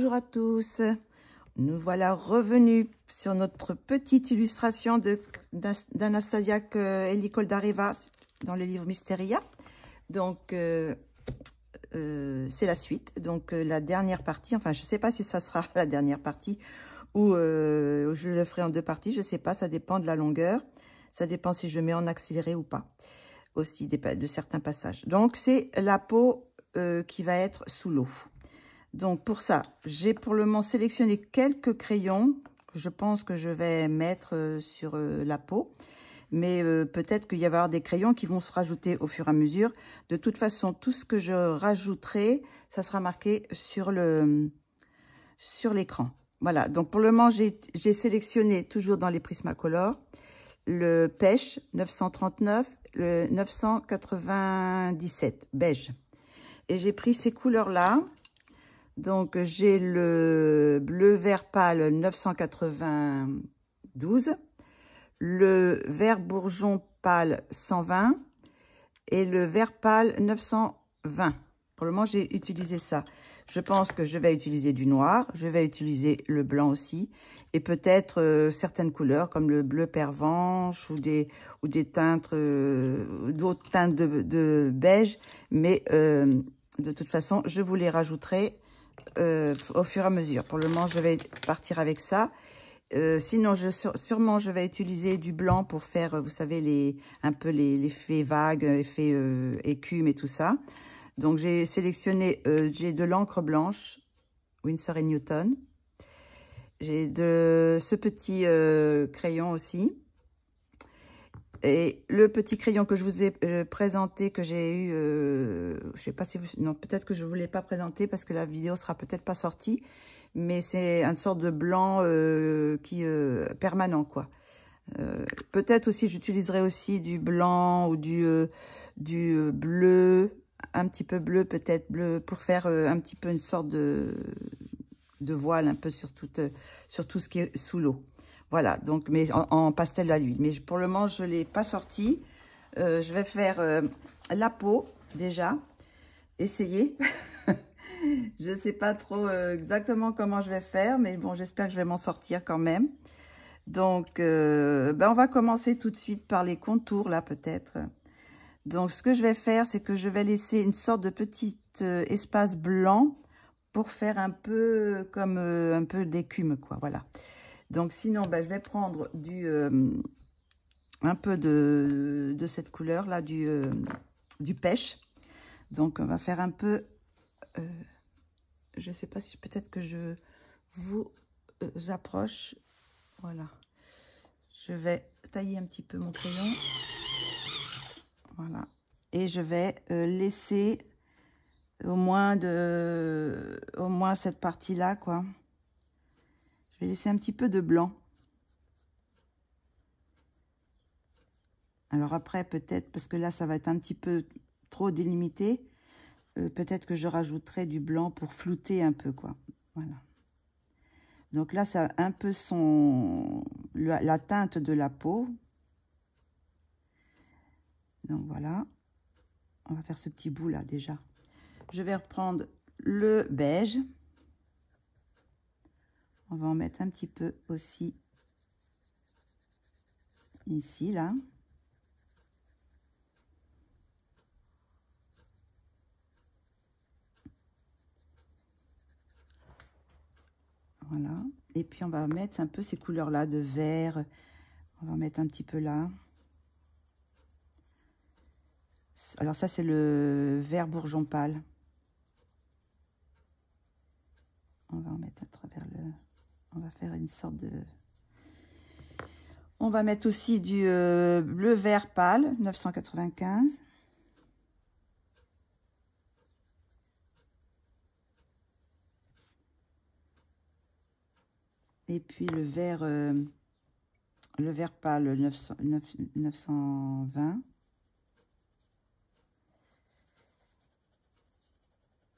Bonjour à tous, nous voilà revenus sur notre petite illustration d'Anastasia Elicoldareva dans le livre Mysteria. Donc c'est la suite, donc la dernière partie, enfin je ne sais pas si ça sera la dernière partie ou je le ferai en deux parties, je ne sais pas, ça dépend de la longueur, ça dépend si je mets en accéléré ou pas, aussi de certains passages. Donc c'est la peau qui va être sous l'eau. Donc pour ça, j'ai pour le moment sélectionné quelques crayons que je pense que je vais mettre sur la peau. Mais peut-être qu'il y avoir des crayons qui vont se rajouter au fur et à mesure. De toute façon, tout ce que je rajouterai, ça sera marqué sur l'écran. Voilà, donc pour le moment, j'ai sélectionné, toujours dans les Prismacolor, le Pêche 939, le 997, beige. Et j'ai pris ces couleurs-là. Donc, j'ai le bleu vert pâle 992, le vert bourgeon pâle 120 et le vert pâle 920. Pour le moment, j'ai utilisé ça. Je pense que je vais utiliser du noir, je vais utiliser le blanc aussi et peut-être certaines couleurs comme le bleu pervenche ou des teintes, d'autres teintes de beige. Mais de toute façon, je vous les rajouterai au fur et à mesure. Pour le moment, je vais partir avec ça. Sinon, sûrement, je vais utiliser du blanc pour faire, vous savez, un peu l'effet vague, effet écume et tout ça. Donc, j'ai sélectionné, j'ai de l'encre blanche, Winsor & Newton. J'ai de ce petit crayon aussi. Et le petit crayon que je vous ai présenté, que j'ai eu, je sais pas si vous... Non, peut-être que je ne vous l'ai pas présenté parce que la vidéo sera peut-être pas sortie. Mais c'est une sorte de blanc permanent, quoi. Peut-être aussi, j'utiliserai aussi du blanc ou du bleu, un petit peu bleu, peut-être bleu, pour faire un petit peu une sorte de voile un peu sur tout ce qui est sous l'eau. Voilà, donc, mais en pastel à l'huile. Mais pour le moment, je ne l'ai pas sorti. Je vais faire la peau, déjà. Essayer. Je ne sais pas trop exactement comment je vais faire, mais bon, j'espère que je vais m'en sortir quand même. Donc, on va commencer tout de suite par les contours, là, peut-être. Donc, ce que je vais faire, c'est que je vais laisser une sorte de petit espace blanc pour faire un peu comme un peu d'écume, quoi, voilà. Donc, sinon, je vais prendre un peu de cette couleur-là, du pêche. Donc, on va faire un peu... je ne sais pas si peut-être que je vous approche. Voilà. Je vais tailler un petit peu mon crayon. Voilà. Et je vais laisser au moins cette partie-là, quoi. Je vais laisser un petit peu de blanc. Alors après, peut-être, parce que là, ça va être un petit peu trop délimité, peut-être que je rajouterai du blanc pour flouter un peu, quoi. Voilà. Donc là, ça a un peu la teinte de la peau. Donc voilà. On va faire ce petit bout là déjà. Je vais reprendre le beige. On va en mettre un petit peu aussi ici, là. Voilà. Et puis, on va mettre un peu ces couleurs-là de vert. On va en mettre un petit peu là. Alors, ça, c'est le vert bourgeon pâle. On va en mettre à travers on va faire une sorte de... On va mettre aussi du bleu vert pâle, 995. Et puis le vert pâle 920.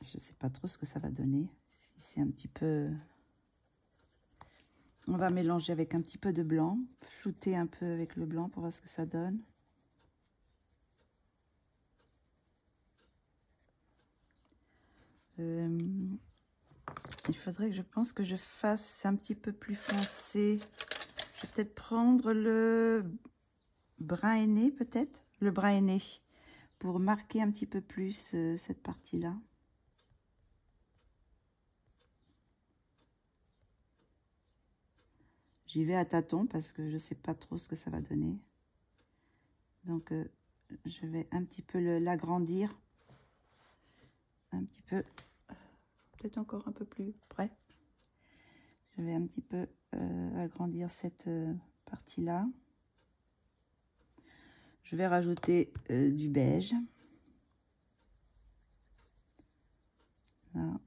Je ne sais pas trop ce que ça va donner. C'est un petit peu... On va mélanger avec un petit peu de blanc. Flouter un peu avec le blanc pour voir ce que ça donne. Il faudrait que je pense que je fasse un petit peu plus foncé. Je vais peut-être prendre le brun aîné, peut-être. Le brun aîné, pour marquer un petit peu plus cette partie-là. J'y vais à tâtons parce que je ne sais pas trop ce que ça va donner. Donc, je vais un petit peu l'agrandir. Un petit peu, peut-être encore un peu plus près. Je vais un petit peu agrandir cette partie-là. Je vais rajouter du beige. Là.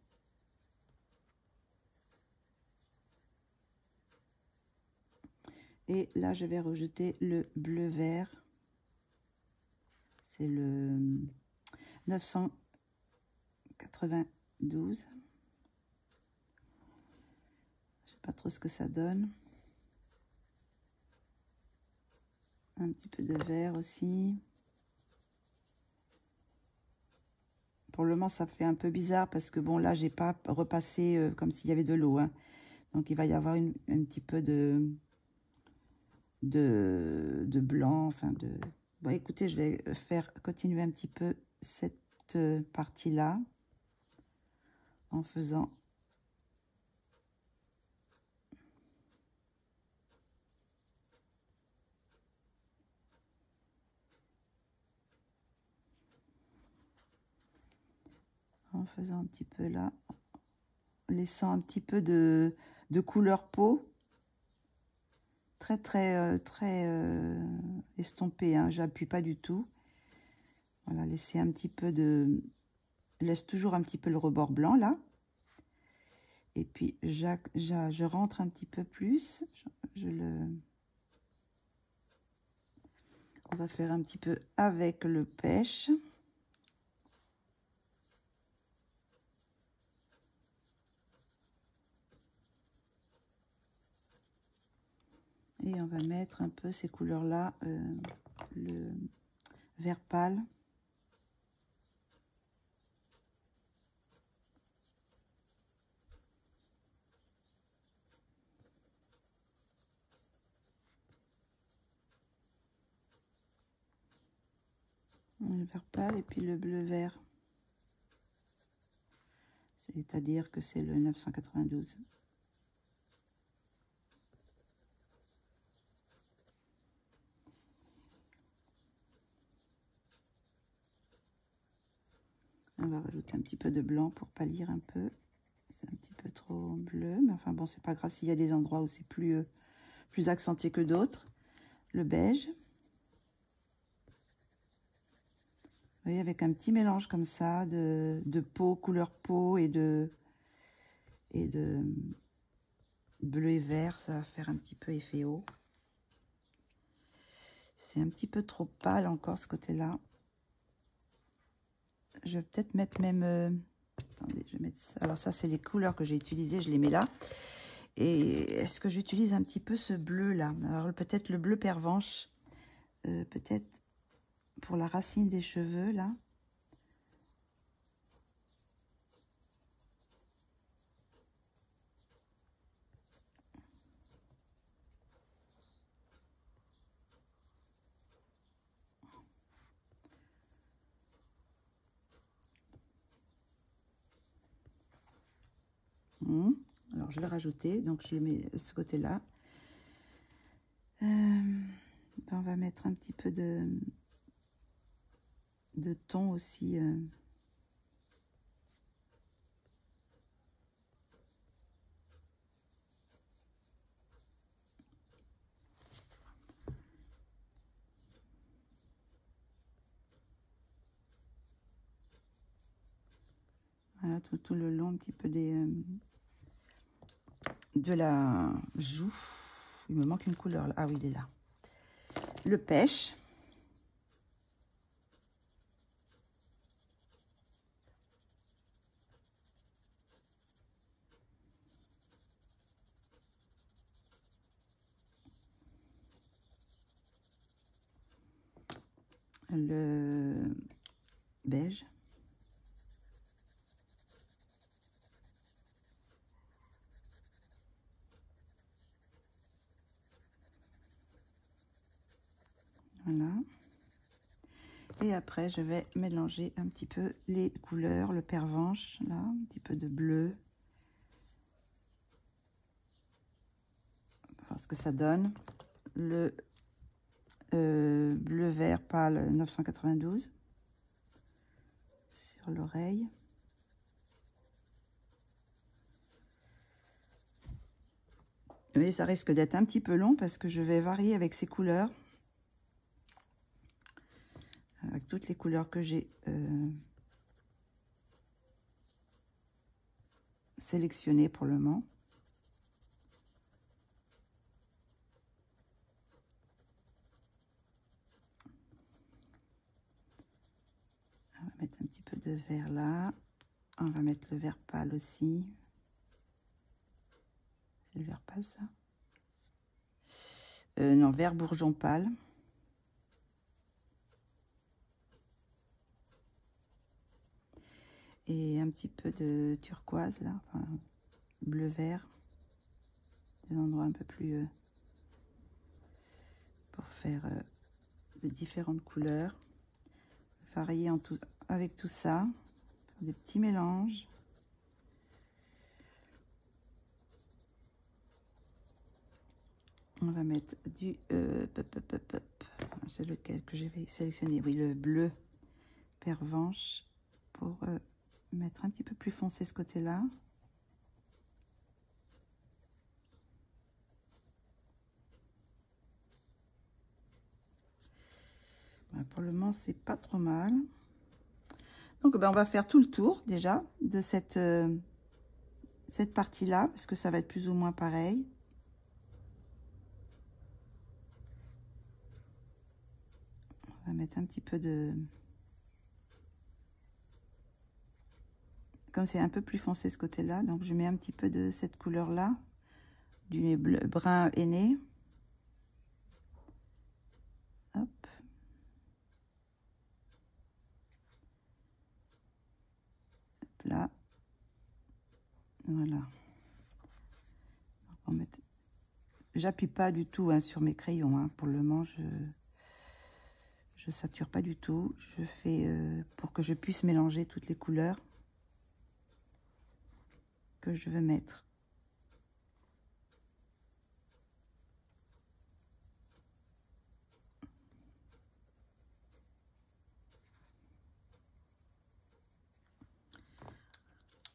Et là, je vais rajouter le bleu vert. C'est le 992. Je sais pas trop ce que ça donne. Un petit peu de vert aussi. Pour le moment, ça fait un peu bizarre parce que bon, là, j'ai pas repassé comme s'il y avait de l'eau. Hein. Donc, il va y avoir un petit peu de blanc, enfin de... Bon, écoutez, je vais continuer un petit peu cette partie-là en faisant... En faisant un petit peu là, laissant un petit peu de couleur peau. Très estompé, hein. J'appuie pas du tout. Voilà, laisser un petit peu de... Laisse toujours un petit peu le rebord blanc là. Et puis je rentre un petit peu plus. On va faire un petit peu avec le pêche. Et on va mettre un peu ces couleurs-là, le vert pâle. Le vert pâle et puis le bleu vert. C'est-à-dire que c'est le 992. On va rajouter un petit peu de blanc pour pâlir un peu. C'est un petit peu trop bleu, mais enfin bon, c'est pas grave s'il y a des endroits où c'est plus accentué que d'autres. Le beige. Vous voyez, avec un petit mélange comme ça de peau, couleur peau et de bleu et vert, ça va faire un petit peu effet haut. C'est un petit peu trop pâle encore ce côté-là. Je vais peut-être mettre même... attendez, je vais mettre ça. Alors ça, c'est les couleurs que j'ai utilisées, je les mets là. Et est-ce que j'utilise un petit peu ce bleu-là? Alors peut-être le bleu pervenche. Peut-être pour la racine des cheveux, là. Alors, je vais rajouter. Donc, je le mets de ce côté-là. On va mettre un petit peu de thon aussi. Voilà, tout le long, un petit peu de la joue. Il me manque une couleur là. Ah oui, il est là. Le pêche. Le beige. Voilà. Et après, je vais mélanger un petit peu les couleurs, le pervenche, là, un petit peu de bleu. Voir ce que ça donne. Le bleu vert pâle 992 sur l'oreille. Mais ça risque d'être un petit peu long parce que je vais varier avec ces couleurs. Avec toutes les couleurs que j'ai sélectionnées pour le moment. On va mettre un petit peu de vert là. On va mettre le vert pâle aussi. C'est le vert pâle, ça? Non, vert bourgeon pâle. Et un petit peu de turquoise, là. Enfin, bleu-vert. Des endroits un peu plus... pour faire de différentes couleurs. Varier avec tout ça. Faire des petits mélanges. On va mettre du... c'est lequel que j'avais sélectionné? Oui, le bleu pervenche pour mettre un petit peu plus foncé ce côté-là. Voilà, pour le moment, c'est pas trop mal. Donc, ben, on va faire tout le tour déjà de cette partie-là, parce que ça va être plus ou moins pareil. On va mettre un petit peu de... Comme c'est un peu plus foncé ce côté-là, donc je mets un petit peu de cette couleur-là, du bleu, brun aîné. Hop. Hop là. Voilà. J'appuie pas du tout hein, sur mes crayons. Hein. Pour le moment, je sature pas du tout. Je fais pour que je puisse mélanger toutes les couleurs que je veux mettre.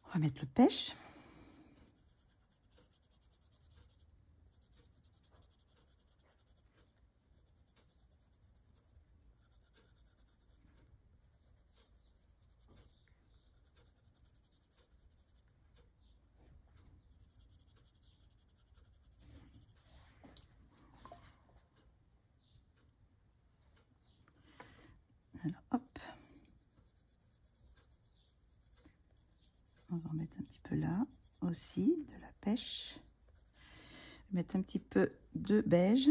On va mettre le pêche. Alors, hop. On va en mettre un petit peu là aussi, de la pêche. Je vais mettre un petit peu de beige.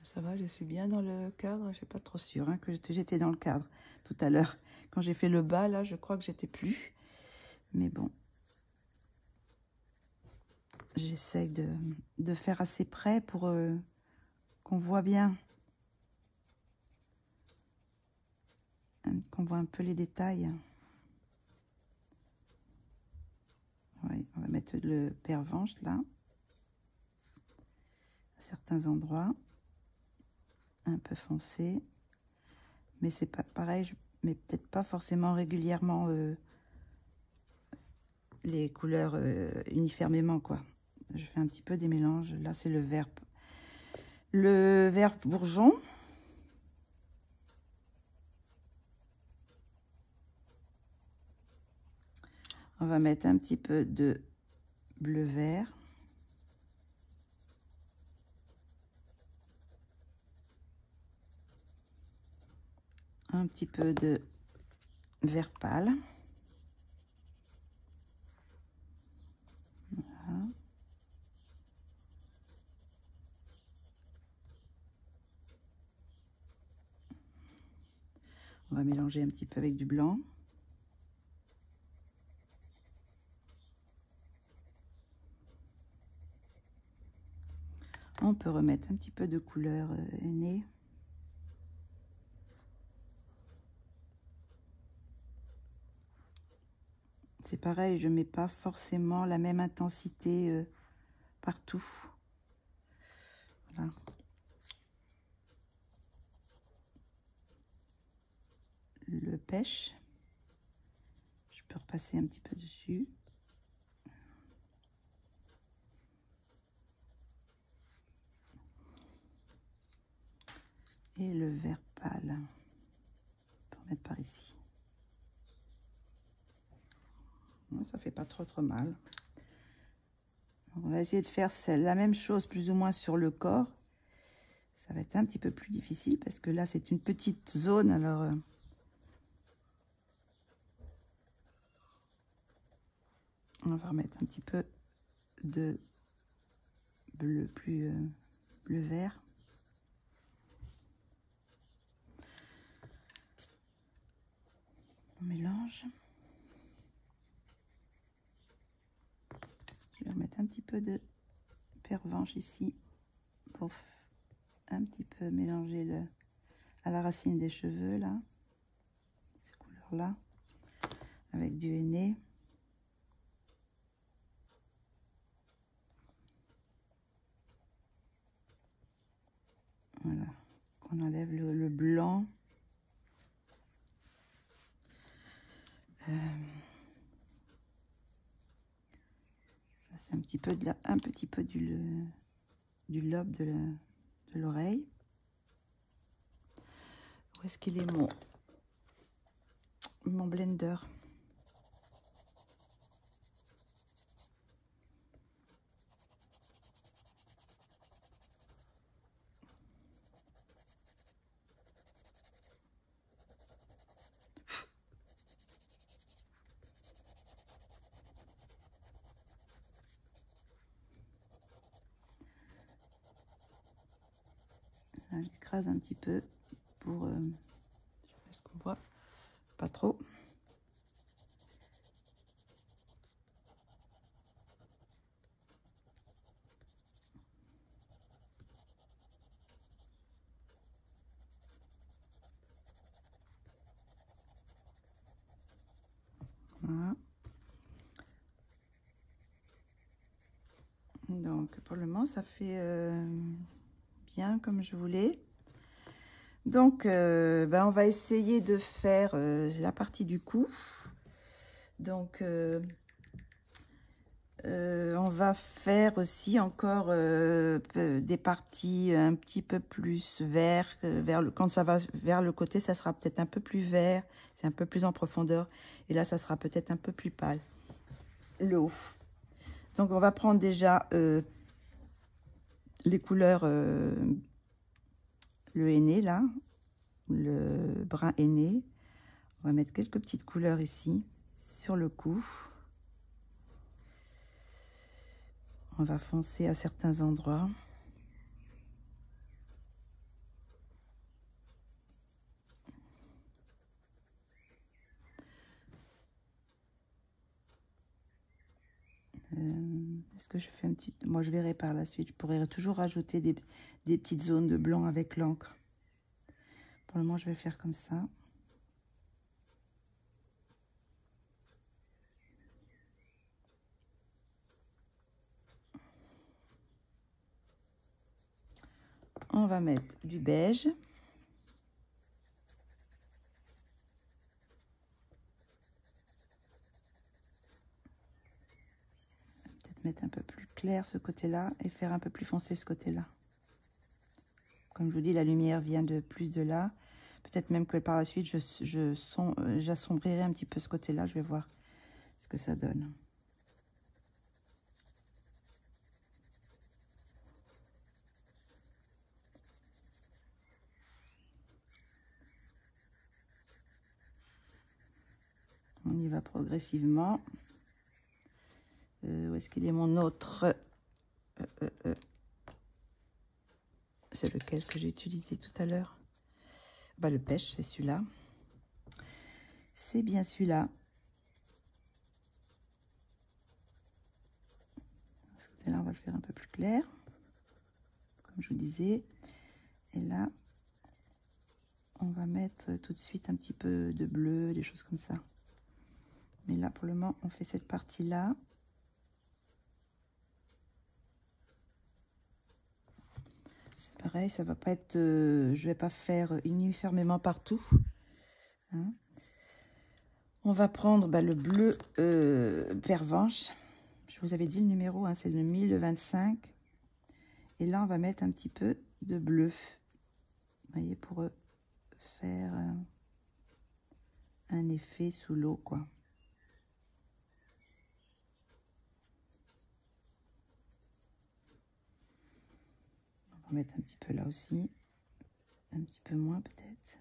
Ça va, je suis bien dans le cadre. Je ne suis pas trop sûre hein, que j'étais dans le cadre tout à l'heure. Quand j'ai fait le bas, là, je crois que j'étais plus. Mais bon. J'essaye de faire assez près pour qu'on voit bien. Qu'on voit un peu les détails. Oui, on va mettre le pervenche là. À certains endroits. Un peu foncé. Mais c'est pas pareil, je mets peut-être pas forcément régulièrement les couleurs uniformément quoi. Je fais un petit peu des mélanges. Là, c'est le vert bourgeon. On va mettre un petit peu de bleu vert. Un petit peu de vert pâle. Voilà. On va mélanger un petit peu avec du blanc. On peut remettre un petit peu de couleur aînée. C'est pareil, je mets pas forcément la même intensité partout. Voilà. Le pêche, je peux repasser un petit peu dessus. Et le vert pâle, on peut mettre par ici. Ça fait pas trop mal. On va essayer de faire la même chose plus ou moins sur le corps. Ça va être un petit peu plus difficile parce que là c'est une petite zone, alors on va remettre un petit peu de bleu plus bleu vert. On mélange. Je vais remettre un petit peu de pervenche ici pour un petit peu mélanger à la racine des cheveux là, ces couleurs là, avec du henné. Voilà, qu'on enlève le blanc. Ça c'est un petit peu du lobe de l'oreille. Où est-ce qu'il est mon blender? J'écrase un petit peu pour est-ce qu'on voit pas trop. Voilà. Donc pour le moment ça fait bien comme je voulais. Donc on va essayer de faire la partie du cou. Donc on va faire aussi encore des parties un petit peu plus vert, quand ça va vers le côté ça sera peut-être un peu plus vert, c'est un peu plus en profondeur, et là ça sera peut-être un peu plus pâle, le haut. Donc on va prendre déjà les couleurs, le henné là, le brun henné. On va mettre quelques petites couleurs ici sur le cou. On va foncer à certains endroits. Est-ce que je fais un petit... Moi, je verrai par la suite. Je pourrais toujours rajouter des petites zones de blanc avec l'encre. Pour le moment, je vais faire comme ça. On va mettre du beige. Peut-être mettre un peu plus clair ce côté-là et faire un peu plus foncé ce côté-là. Comme je vous dis, la lumière vient de plus de là. Peut-être même que par la suite, j'assombrirai un petit peu ce côté-là. Je vais voir ce que ça donne. On y va progressivement. Où est-ce qu'il est mon autre c'est lequel que j'ai utilisé tout à l'heure? Le pêche, c'est celui-là. C'est bien celui-là. Ce côté-là, on va le faire un peu plus clair. comme je vous disais. Et là, on va mettre tout de suite un petit peu de bleu, des choses comme ça. Mais là, pour le moment, on fait cette partie-là. C'est pareil, ça va pas être... je vais pas faire uniformément partout. Hein. On va prendre le bleu pervenche. Je vous avais dit le numéro, hein, c'est le 1025. Et là, on va mettre un petit peu de bleu. Vous voyez, pour faire un effet sous l'eau, quoi. On va mettre un petit peu là aussi. Un petit peu moins, peut-être.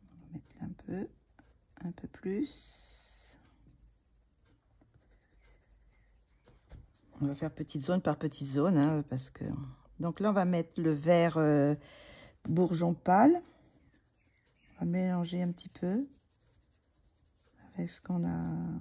On va mettre un peu plus. On va faire petite zone par petite zone, hein, parce que... Donc là, on va mettre le vert bourgeon pâle. On va mélanger un petit peu avec ce qu'on a...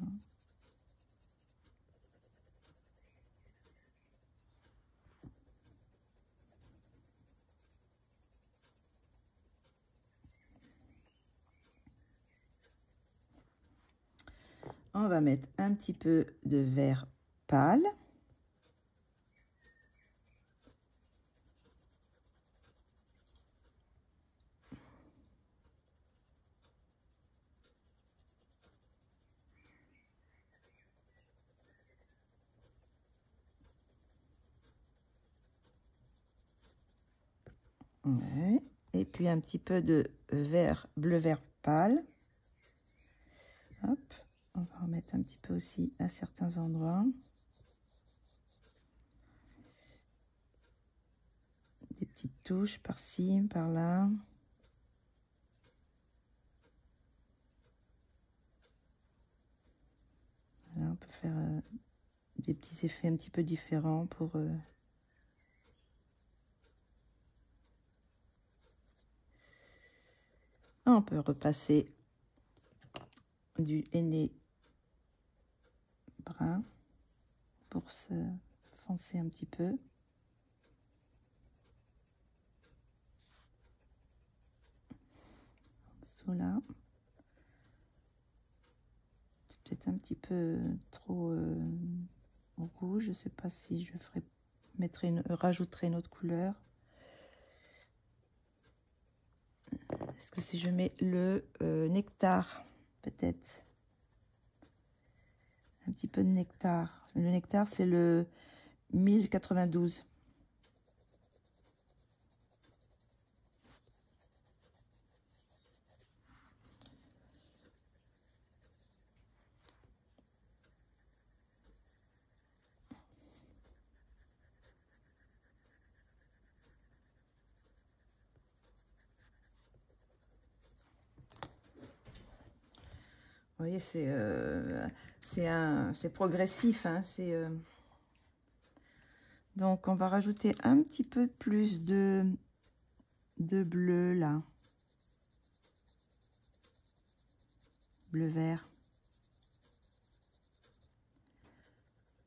On va mettre un petit peu de vert pâle. Ouais. Et puis un petit peu de vert, bleu-vert pâle. Hop, on va en mettre un petit peu aussi à certains endroits. Des petites touches par-ci, par-là. Voilà, on peut faire des petits effets un petit peu différents pour... On peut repasser du henné brun pour se foncer un petit peu. En dessous là. C'est peut-être un petit peu trop rouge. Je ne sais pas si je ferai rajouterai une autre couleur. Est-ce que si je mets le nectar, peut-être un petit peu de nectar. Le nectar, c'est le 1092. Vous voyez, c'est progressif, hein, donc on va rajouter un petit peu plus de bleu là, bleu vert,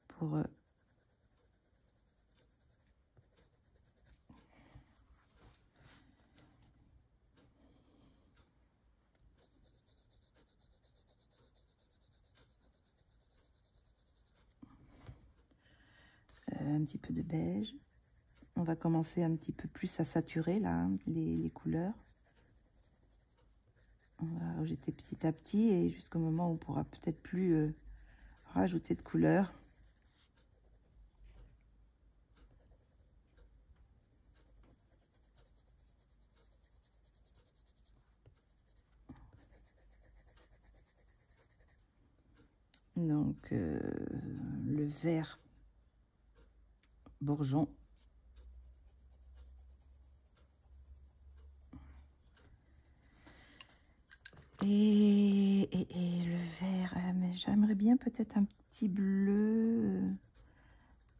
pour un petit peu de beige. On va commencer un petit peu plus à saturer là, hein, les couleurs. On va rejeter petit à petit et jusqu'au moment où on pourra peut-être plus rajouter de couleurs. Donc le vert bourgeon. Et le vert, mais j'aimerais bien peut-être un petit bleu.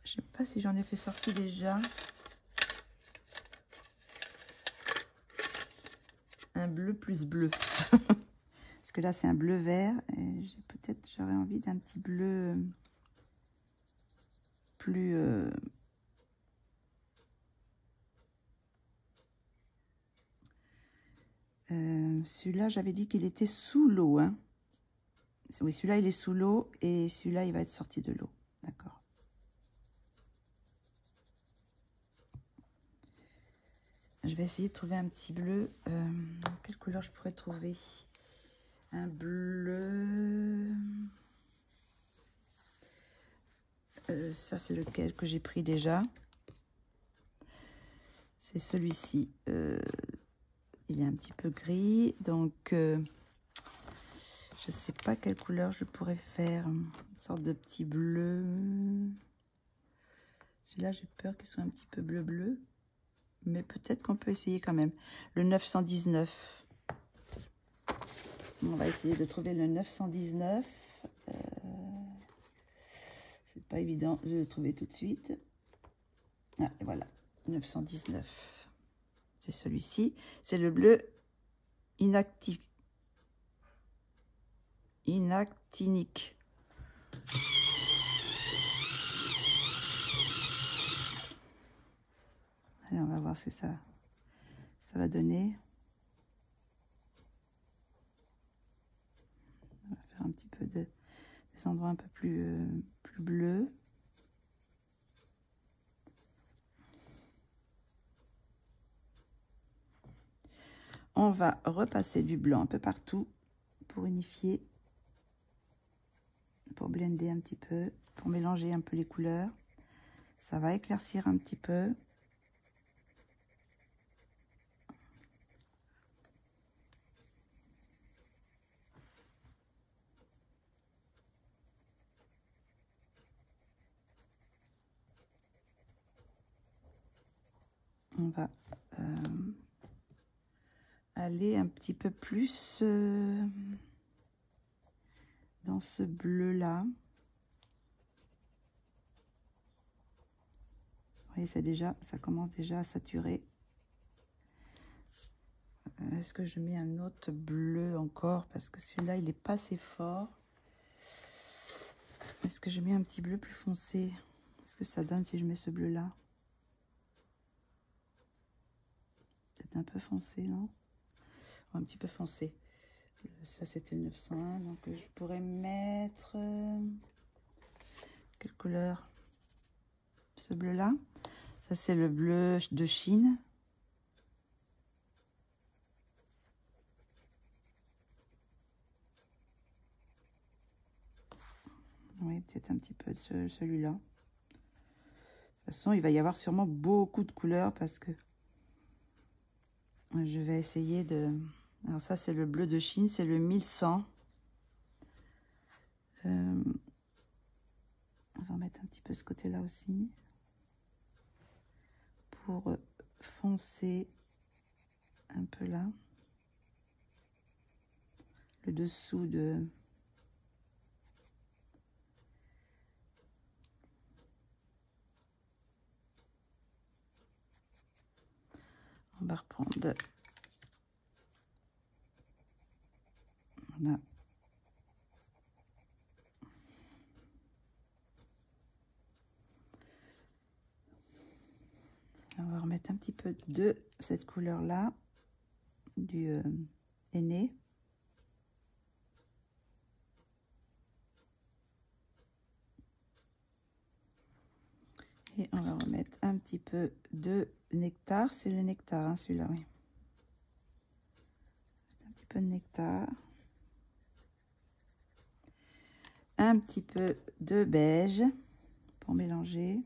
Je sais pas si j'en ai fait sortir déjà. Un un bleu plus bleu. Parce que là, c'est un bleu vert. Et peut-être j'aurais envie d'un petit bleu plus... celui-là, j'avais dit qu'il était sous l'eau. Hein. Oui, celui-là, il est sous l'eau. Et celui-là, il va être sorti de l'eau. D'accord. Je vais essayer de trouver un petit bleu. Quelle couleur je pourrais trouver? Un bleu... ça, c'est lequel que j'ai pris déjà. C'est celui-ci. Il est un petit peu gris. Donc, je ne sais pas quelle couleur je pourrais faire. Une sorte de petit bleu. Celui-là, j'ai peur qu'il soit un petit peu bleu-bleu. Mais peut-être qu'on peut essayer quand même. Le 919. On va essayer de trouver le 919. C'est pas évident de le trouver tout de suite. Ah, voilà. 919. C'est celui-ci. C'est le bleu inactinique. Allez, on va voir ce que ça va donner. On va faire un petit peu des endroits un peu plus bleus. On va repasser du blanc un peu partout pour unifier, pour blender un petit peu, pour mélanger un peu les couleurs. Ça va éclaircir un petit peu. On va aller un petit peu plus dans ce bleu là. Vous voyez, ça commence déjà à saturer. Est-ce que je mets un autre bleu encore? Parce que celui-là, il n'est pas assez fort. Est-ce que je mets un petit bleu plus foncé? Qu'est-ce que ça donne si je mets ce bleu là? Peut-être un peu foncé, non? Un petit peu foncé. Ça, c'était le 901. Donc, je pourrais mettre... quelle couleur? Ce bleu-là. Ça, c'est le bleu de Chine. Oui, peut-être un petit peu de celui-là. De toute façon, il va y avoir sûrement beaucoup de couleurs parce que je vais essayer de... Alors ça, c'est le bleu de Chine, c'est le 1100. On va mettre un petit peu ce côté-là aussi. Pour foncer un peu là. Le dessous de... On va reprendre... Voilà. On va remettre un petit peu de cette couleur-là, du aîné. Et on va remettre un petit peu de nectar. C'est le nectar, hein, celui-là, oui. Un petit peu de nectar. Un petit peu de beige pour mélanger.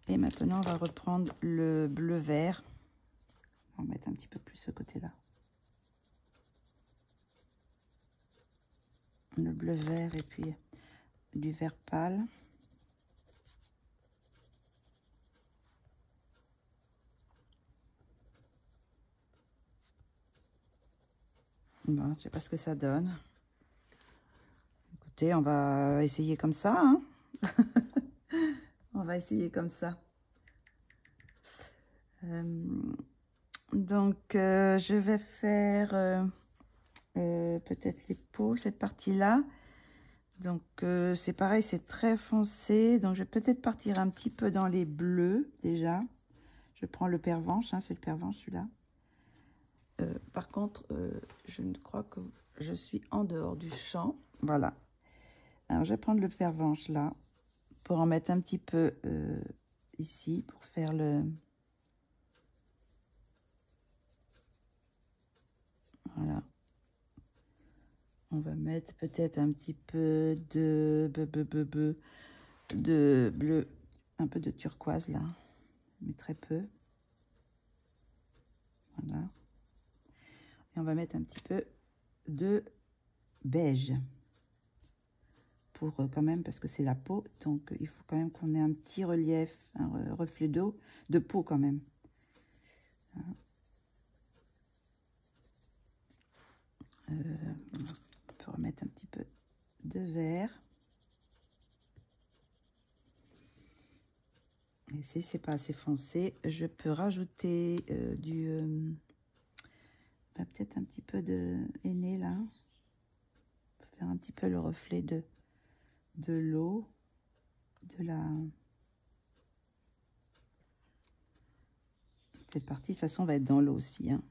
Et maintenant, on va reprendre le bleu vert. On va mettre un petit peu plus ce côté-là. Le bleu vert et puis du vert pâle. Bon, je sais pas ce que ça donne. Écoutez, on va essayer comme ça. Hein. On va essayer comme ça. Donc, je vais faire peut-être les peaux, cette partie-là. Donc, c'est pareil, c'est très foncé. Donc, je vais peut-être partir un petit peu dans les bleus, déjà. Je prends le pervenche, hein, c'est le pervenche, celui-là. Par contre, je ne crois que je suis en dehors du champ. Voilà. Alors, je vais prendre le pervenche, là, pour en mettre un petit peu ici, pour faire le... Voilà. On va mettre peut-être un petit peu de bleu, un peu de turquoise là, mais très peu. Voilà. Et on va mettre un petit peu de beige pour quand même, parce que c'est la peau, donc il faut quand même qu'on ait un petit relief, un reflet d'eau, de peau quand même. Voilà. On peut remettre un petit peu de vert. Et si c'est pas assez foncé, je peux rajouter peut-être un petit peu de henné là, pour faire un petit peu le reflet de l'eau, cette partie de toute façon va être dans l'eau aussi, hein.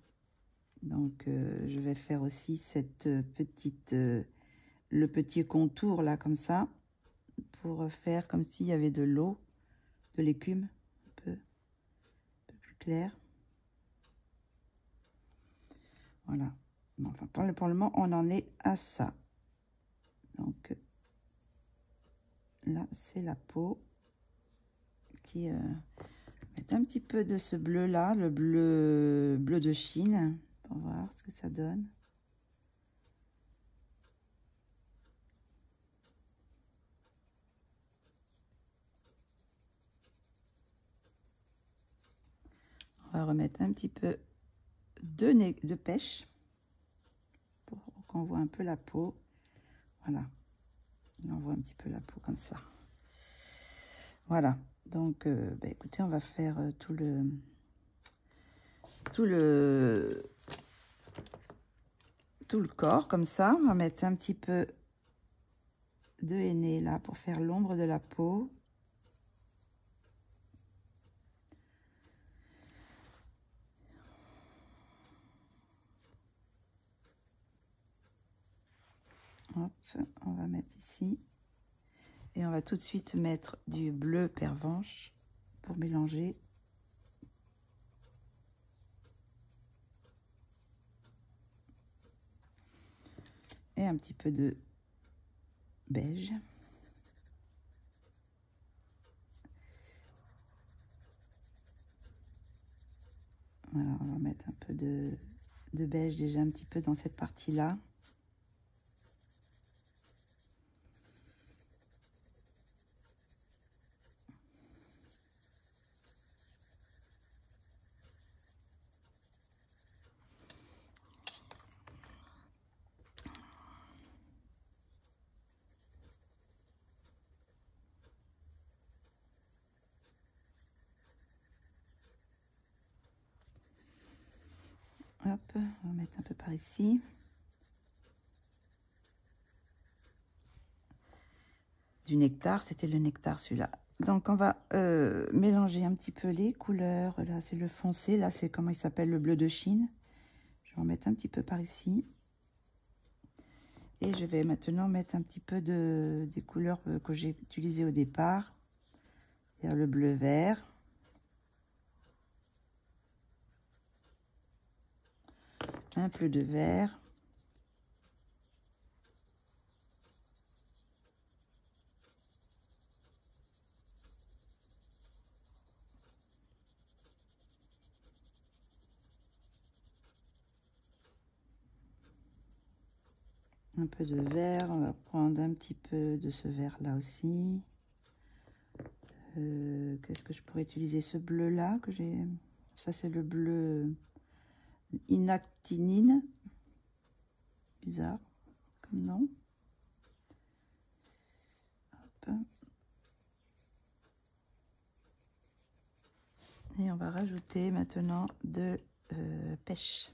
Donc je vais faire aussi cette petite le petit contour là comme ça, pour faire comme s'il y avait de l'eau, de l'écume, un peu plus clair. Voilà. Bon, enfin, pour le moment, on en est à ça. Donc, là, c'est la peau qui... mettre un petit peu de ce bleu-là, le bleu de Chine, pour voir ce que ça donne. On va remettre un petit peu de pêche pour qu'on voit un peu la peau. Voilà. On voit un petit peu la peau comme ça. Voilà. Donc, bah, écoutez, on va faire tout le corps comme ça. On va mettre un petit peu de henné là pour faire l'ombre de la peau. Hop, on va mettre ici. Et on va tout de suite mettre du bleu pervenche pour mélanger. Et un petit peu de beige. Voilà, on va mettre un peu de beige déjà un petit peu dans cette partie-là. Hop, on va mettre un peu par ici. Du nectar, c'était le nectar celui-là. Donc on va mélanger un petit peu les couleurs. Là c'est le foncé, là c'est comment il s'appelle, le bleu de Chine. Je vais en mettre un petit peu par ici. Et je vais maintenant mettre un petit peu des couleurs que j'ai utilisées au départ. C'est-à-dire le bleu vert. Un peu de vert. Un peu de vert, on va prendre un petit peu de ce vert là aussi. Qu'est-ce que je pourrais utiliser? Ce bleu là que j'ai, ça c'est le bleu inactinine, bizarre comme nom. Hop. Et on va rajouter maintenant de pêche.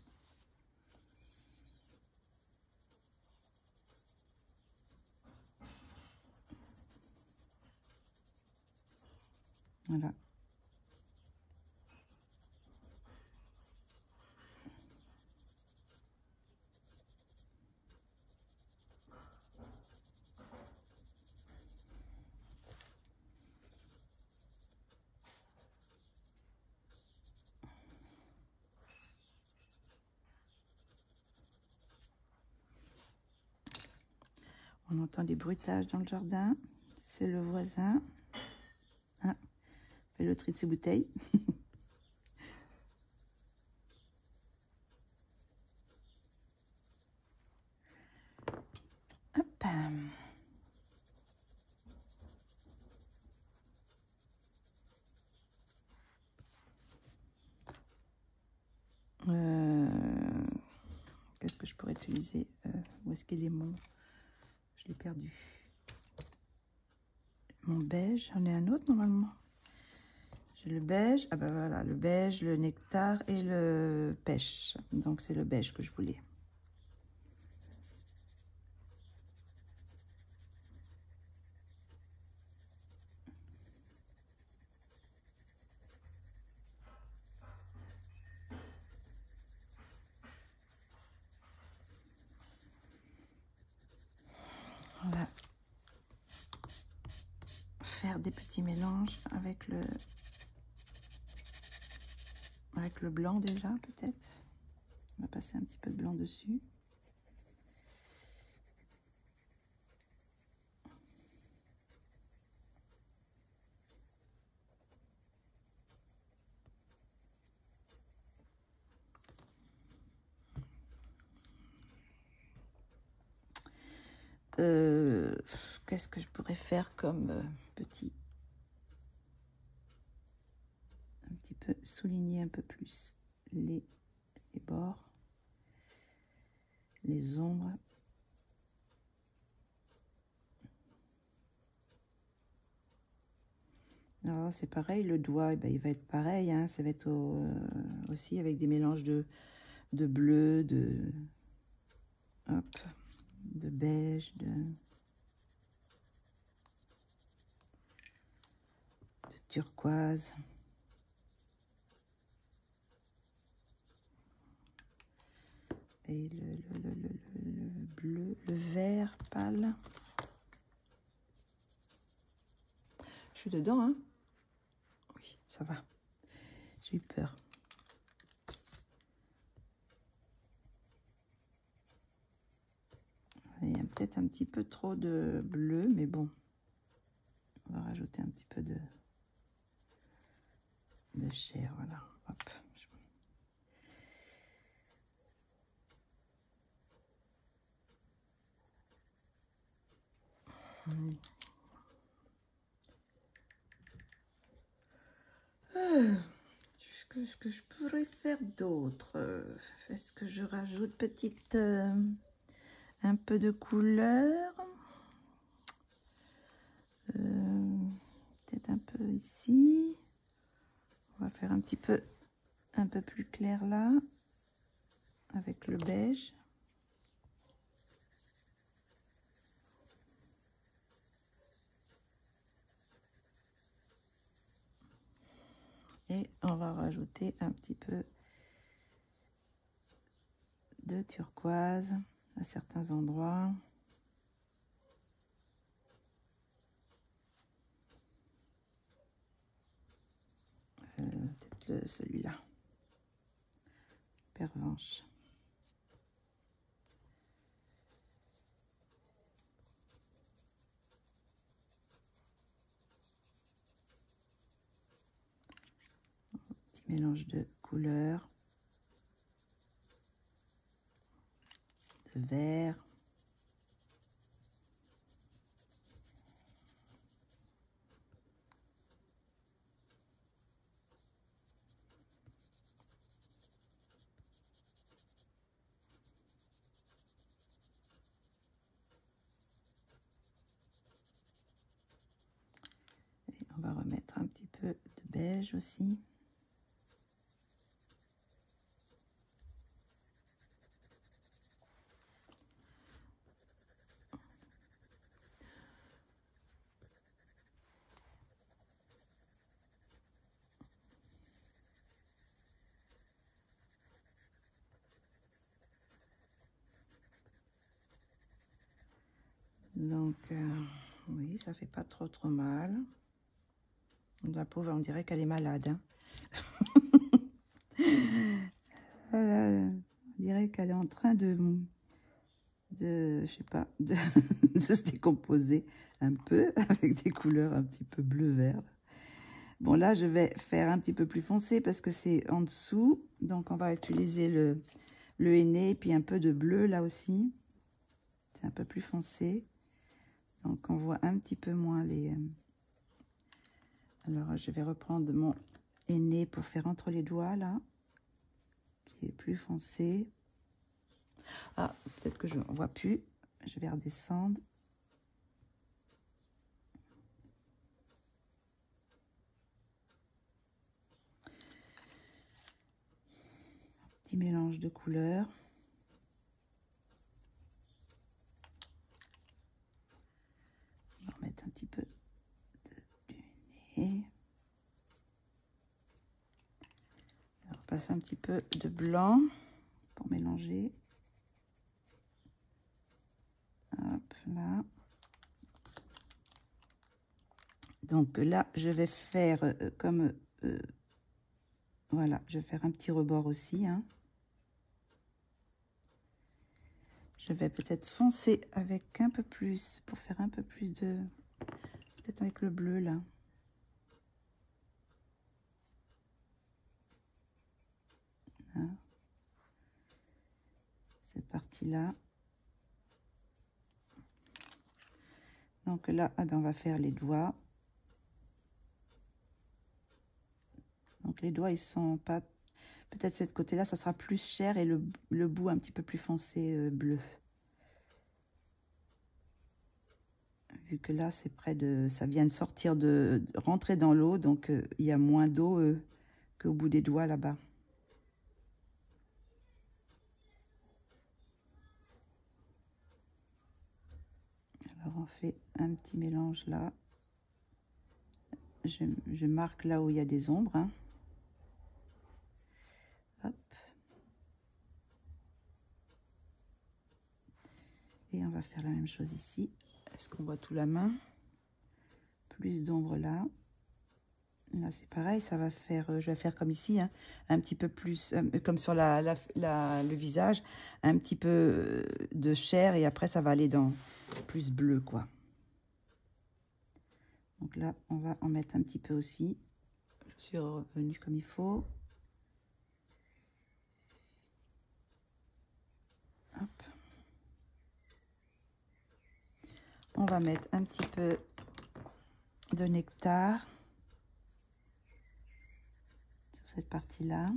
Voilà. On entend des bruitages dans le jardin. C'est le voisin. Ah, fait le tri de ses bouteilles. Hop. Qu'est-ce que je pourrais utiliser? Où est-ce qu'il est mon... Je l'ai perdu. Mon beige, j'en ai un autre normalement. J'ai le beige, ah ben voilà, le beige, le nectar et le pêche. Donc c'est le beige que je voulais. On va faire des petits mélanges avec le blanc déjà peut-être. On va passer un petit peu de blanc dessus. Qu'est-ce que je pourrais faire comme un petit peu souligner un peu plus les bords, les ombres. Alors c'est pareil, le doigt, ben, il va être pareil, hein, ça va être aussi avec des mélanges de bleu, de beige, de turquoise. Et le bleu, le vert pâle. Je suis dedans, hein? Oui, ça va. J'ai eu peur. Il y a peut-être un petit peu trop de bleu, mais bon. On va rajouter un petit peu de chair, voilà. Hop. Ce que je pourrais faire d'autre? Est-ce que je rajoute petite un peu de couleur? Peut-être un peu ici. On va faire un peu plus clair là, avec le beige. Et on va rajouter un petit peu de turquoise à certains endroits. Peut-être celui-là. Pervenche. Petit mélange de couleurs. De vert. Et on va remettre un petit peu de beige aussi. Donc, oui, ça fait pas trop mal. La pauvre, on dirait qu'elle est malade. Hein. On dirait qu'elle est en train de je sais pas, de se décomposer un peu avec des couleurs un petit peu bleu-vert. Bon, là, je vais faire un petit peu plus foncé parce que c'est en dessous. Donc, on va utiliser le henné, puis un peu de bleu là aussi. C'est un peu plus foncé. Donc, on voit un petit peu moins les... Alors, je vais reprendre mon henné pour faire entre les doigts là, qui est plus foncé. Ah, peut-être que je ne vois plus. Je vais redescendre. Petit mélange de couleurs. On va remettre un petit peu de nez. On va passer un petit peu de blanc pour mélanger. Hop, là. Donc là, je vais faire comme... voilà, je vais faire un petit rebord aussi. Hein. Je vais peut-être foncer avec un peu plus, pour faire un peu plus de... Peut-être avec le bleu, là. Là. Cette partie-là. Donc là, ah ben, on va faire les doigts. Donc les doigts, ils sont pas... Peut-être cette côté-là, ça sera plus cher et le bout un petit peu plus foncé bleu. Vu que là, c'est près de... Ça vient de sortir de rentrer dans l'eau, donc il y a moins d'eau qu'au bout des doigts là-bas. Alors on fait un petit mélange là. Je marque là où il y a des ombres. Hein. Hop. Et on va faire la même chose ici. Est-ce qu'on voit tout la main? Plus d'ombre là. Là c'est pareil, ça va faire, je vais faire comme ici, hein, un petit peu plus, comme sur le visage, un petit peu de chair et après ça va aller dans plus bleu quoi. Donc là on va en mettre un petit peu aussi. Je suis revenue comme il faut. Hop. On va mettre un petit peu de nectar sur cette partie-là.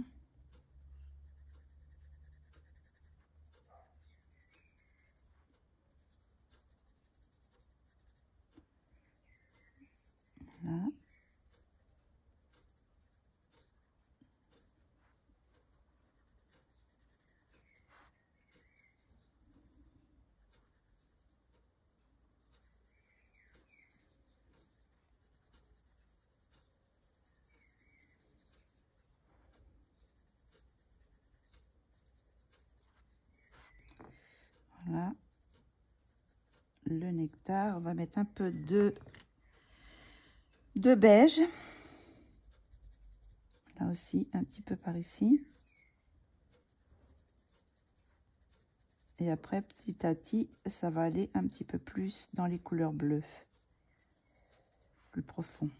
Là. Voilà. Le nectar, on va mettre un peu de beige. Là aussi, un petit peu par ici. Et après, petit à petit, ça va aller un petit peu plus dans les couleurs bleues. Plus profond.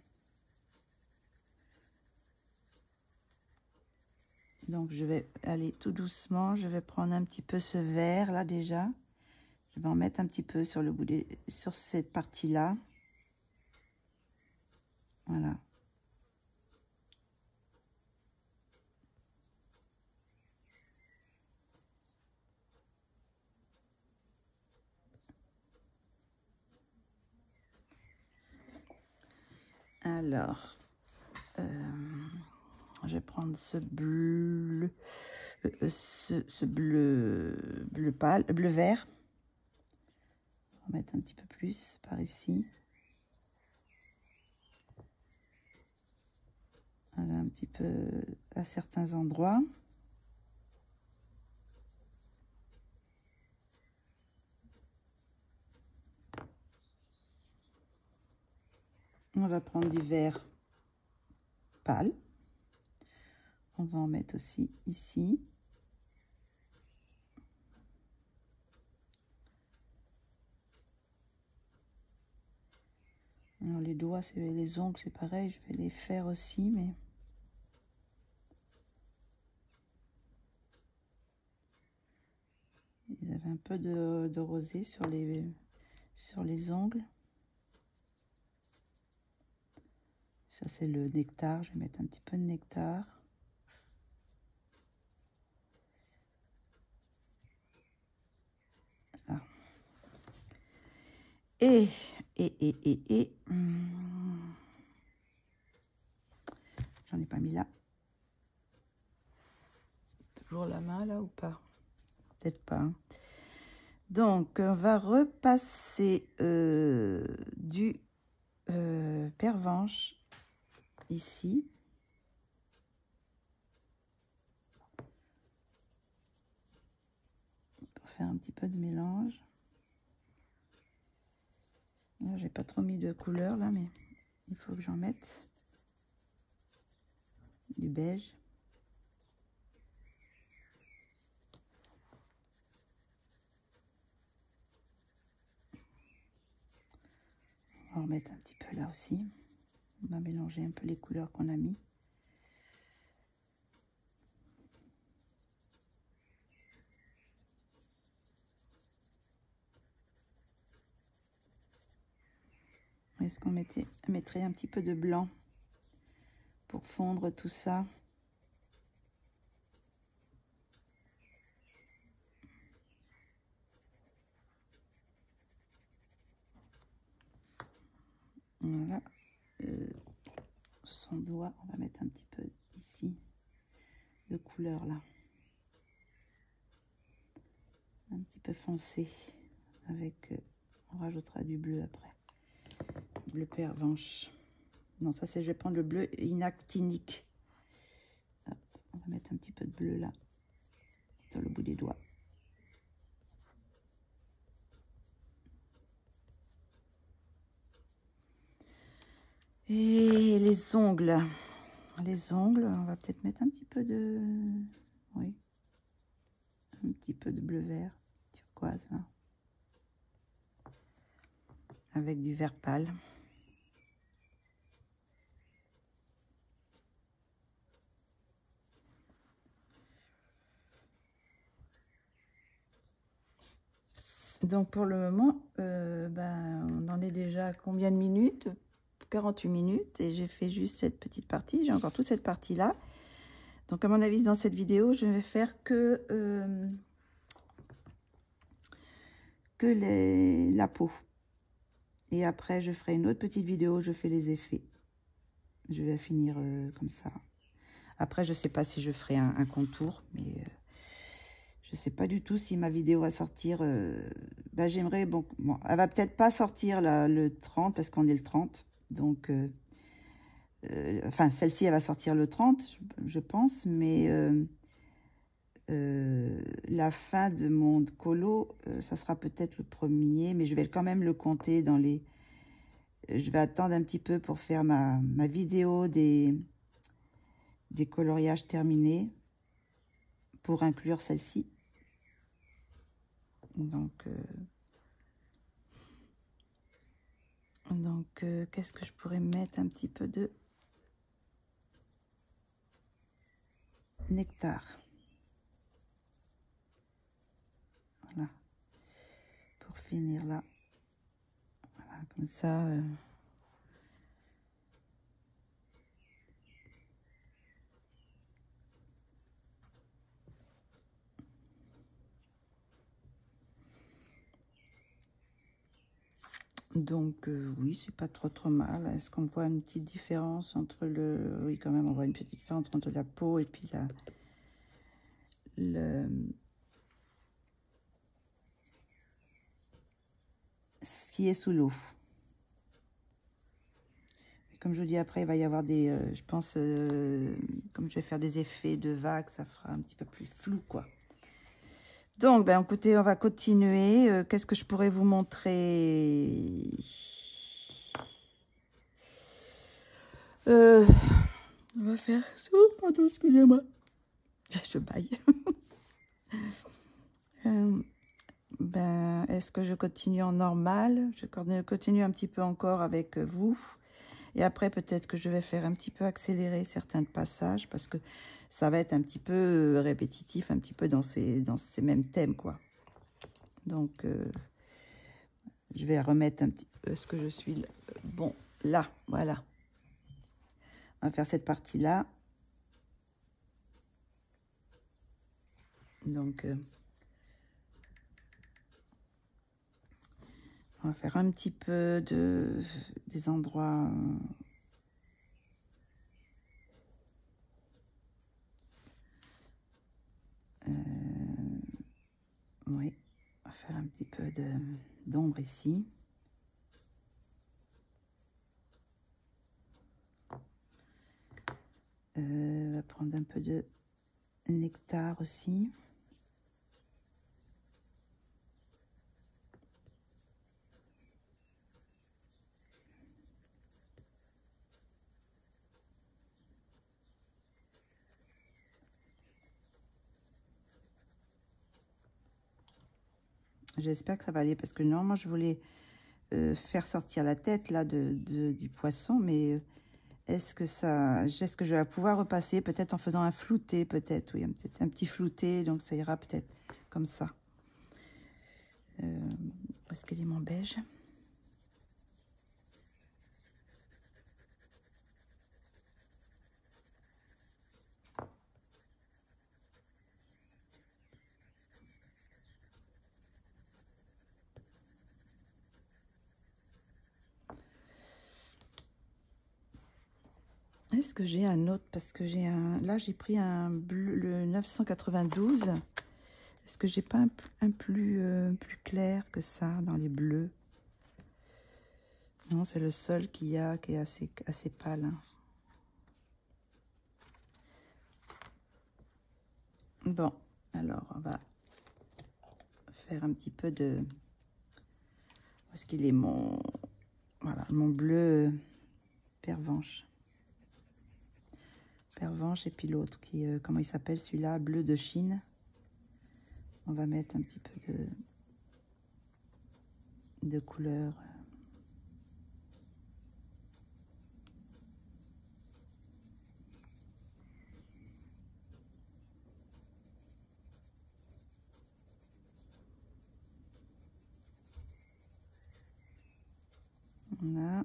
Donc, je vais aller tout doucement. Je vais prendre un petit peu ce vert, là, déjà. Je vais en mettre un petit peu sur le bout sur cette partie-là. Voilà. Alors, je vais prendre ce bleu, ce bleu pâle, bleu vert. On va mettre un petit peu plus par ici. Voilà, un petit peu à certains endroits. On va prendre du vert pâle. On va en mettre aussi ici. Alors les doigts, les ongles, c'est pareil, je vais les faire aussi, mais ils avaient un peu de rosé sur les ongles. Ça, c'est le nectar. Je vais mettre un petit peu de nectar. Là. Et j'en ai pas mis là. Toujours la main là ou pas? Peut-être pas. Hein. Donc, on va repasser du pervenche ici. Pour faire un petit peu de mélange. J'ai pas trop mis de couleur là, mais il faut que j'en mette. Du beige. On va en remettre un petit peu là aussi. On va mélanger un peu les couleurs qu'on a mis. Est-ce qu'on mettrait un petit peu de blanc pour fondre tout ça? Voilà. Son doigt, on va mettre un petit peu ici de couleur là. Un petit peu foncé avec, on rajoutera du bleu après. Bleu pervenche. Non, ça c'est, je vais prendre le bleu inactinique. Hop, on va mettre un petit peu de bleu là, sur le bout des doigts. Et les ongles. Les ongles, on va peut-être mettre un petit peu de... Oui. Un petit peu de bleu vert, turquoise là. Avec du vert pâle. Donc pour le moment, on en est déjà à combien de minutes? 48 minutes et j'ai fait juste cette petite partie. J'ai encore toute cette partie là. Donc à mon avis, dans cette vidéo, je vais faire que la peau. Et après, je ferai une autre petite vidéo, je fais les effets. Je vais finir comme ça. Après, je sais pas si je ferai un contour, mais je sais pas du tout si ma vidéo va sortir. J'aimerais, bon, elle va peut-être pas sortir là, le 30 parce qu'on est le 30. Donc, enfin, celle-ci, elle va sortir le 30, je pense, mais la fin de mon colo, ça sera peut-être le 1er, mais je vais quand même le compter dans les... Je vais attendre un petit peu pour faire ma vidéo des coloriages terminés pour inclure celle-ci. Donc, qu'est-ce que je pourrais mettre? Un petit peu de nectar. Voilà. Pour finir là. Voilà, comme ça. Donc, oui, c'est pas trop mal. Est-ce qu'on voit une petite différence entre le... Oui, quand même, on voit une petite différence entre la peau et puis ce qui est sous l'eau. Comme je vous dis, après, il va y avoir des... je pense, comme je vais faire des effets de vagues, ça fera un petit peu plus flou, quoi. Donc, écoutez, on va continuer. Qu'est-ce que je pourrais vous montrer? On va faire ça. Pardon, excusez-moi. Je baille. Ben, est-ce que je continue en normal? Je continue un petit peu encore avec vous. Et après, peut-être que je vais faire un petit peu accélérer certains passages parce que ça va être un petit peu répétitif, un petit peu dans ces mêmes thèmes, quoi. Donc, je vais remettre un petit peu ce que je suis... Bon, là, voilà. On va faire cette partie-là. Donc, on va faire un petit peu des endroits... oui, on va faire un petit peu d'ombre ici. On va prendre un peu de nectar aussi. J'espère que ça va aller parce que normalement je voulais faire sortir la tête là du poisson, mais est-ce que je vais pouvoir repasser peut-être en faisant un flouté, peut-être, oui, peut-être un petit flouté, donc ça ira peut-être comme ça. Où est-ce qu'il est mon beige? Est-ce que j'ai un autre? Parce que j'ai un... Là, j'ai pris un bleu, le 992. Est-ce que j'ai pas un plus clair que ça dans les bleus? Non, c'est le seul qui est assez pâle. Hein. Bon, alors on va faire un petit peu de... Où est-ce qu'il est mon... Voilà, mon bleu pervenche. Pervenche et puis l'autre qui... comment il s'appelle celui-là? Bleu de Chine. On va mettre un petit peu de couleur. Voilà.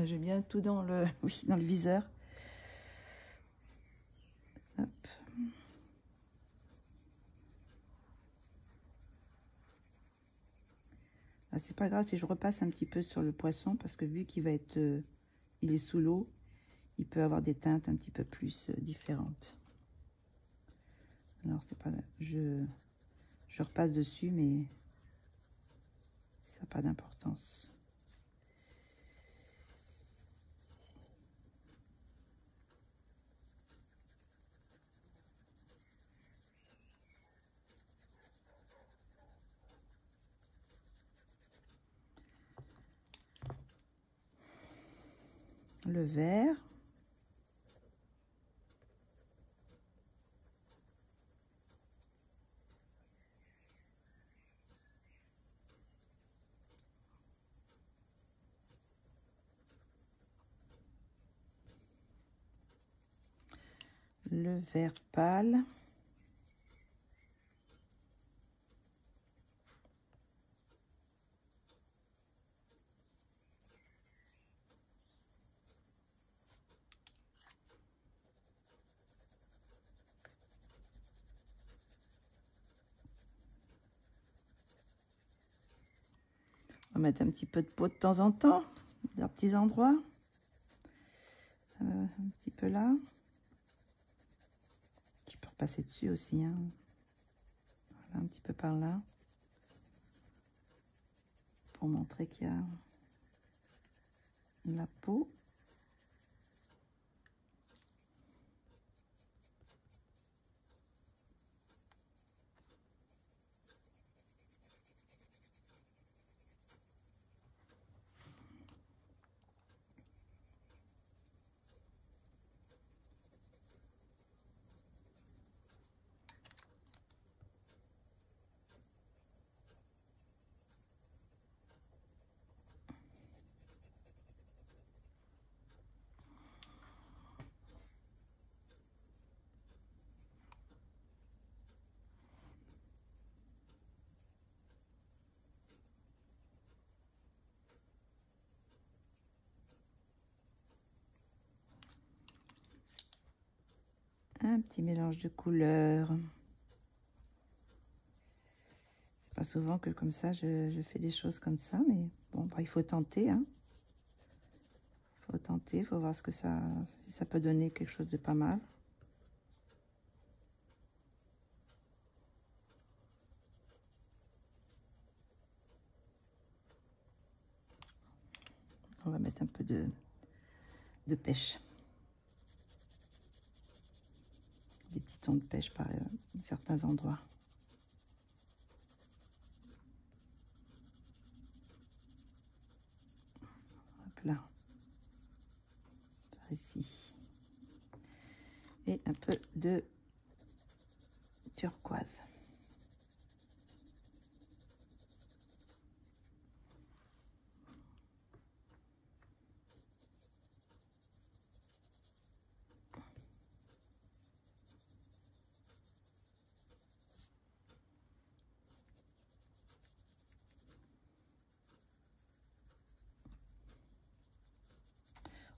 J'ai bien tout dans le... Oui, dans le viseur. Hop. Ah, c'est pas grave si je repasse un petit peu sur le poisson parce que vu qu'il va être... il est sous l'eau, il peut avoir des teintes un petit peu plus différentes. Alors, c'est pas... Je repasse dessus, mais ça n'a pas d'importance. Le vert. Le vert pâle. On va mettre un petit peu de peau de temps en temps, dans petits endroits. Un petit peu là. Je peux repasser dessus aussi. Hein. Voilà, un petit peu par là. Pour montrer qu'il y a la peau. Un petit mélange de couleurs. C'est pas souvent que comme ça, je fais des choses comme ça, mais bon, bah, il faut tenter, hein. Il faut tenter, il faut voir ce que ça, si ça peut donner quelque chose de pas mal. On va mettre un peu de pêche. Des petits tons de pêche par certains endroits. Hop là. Par ici. Et un peu de turquoise.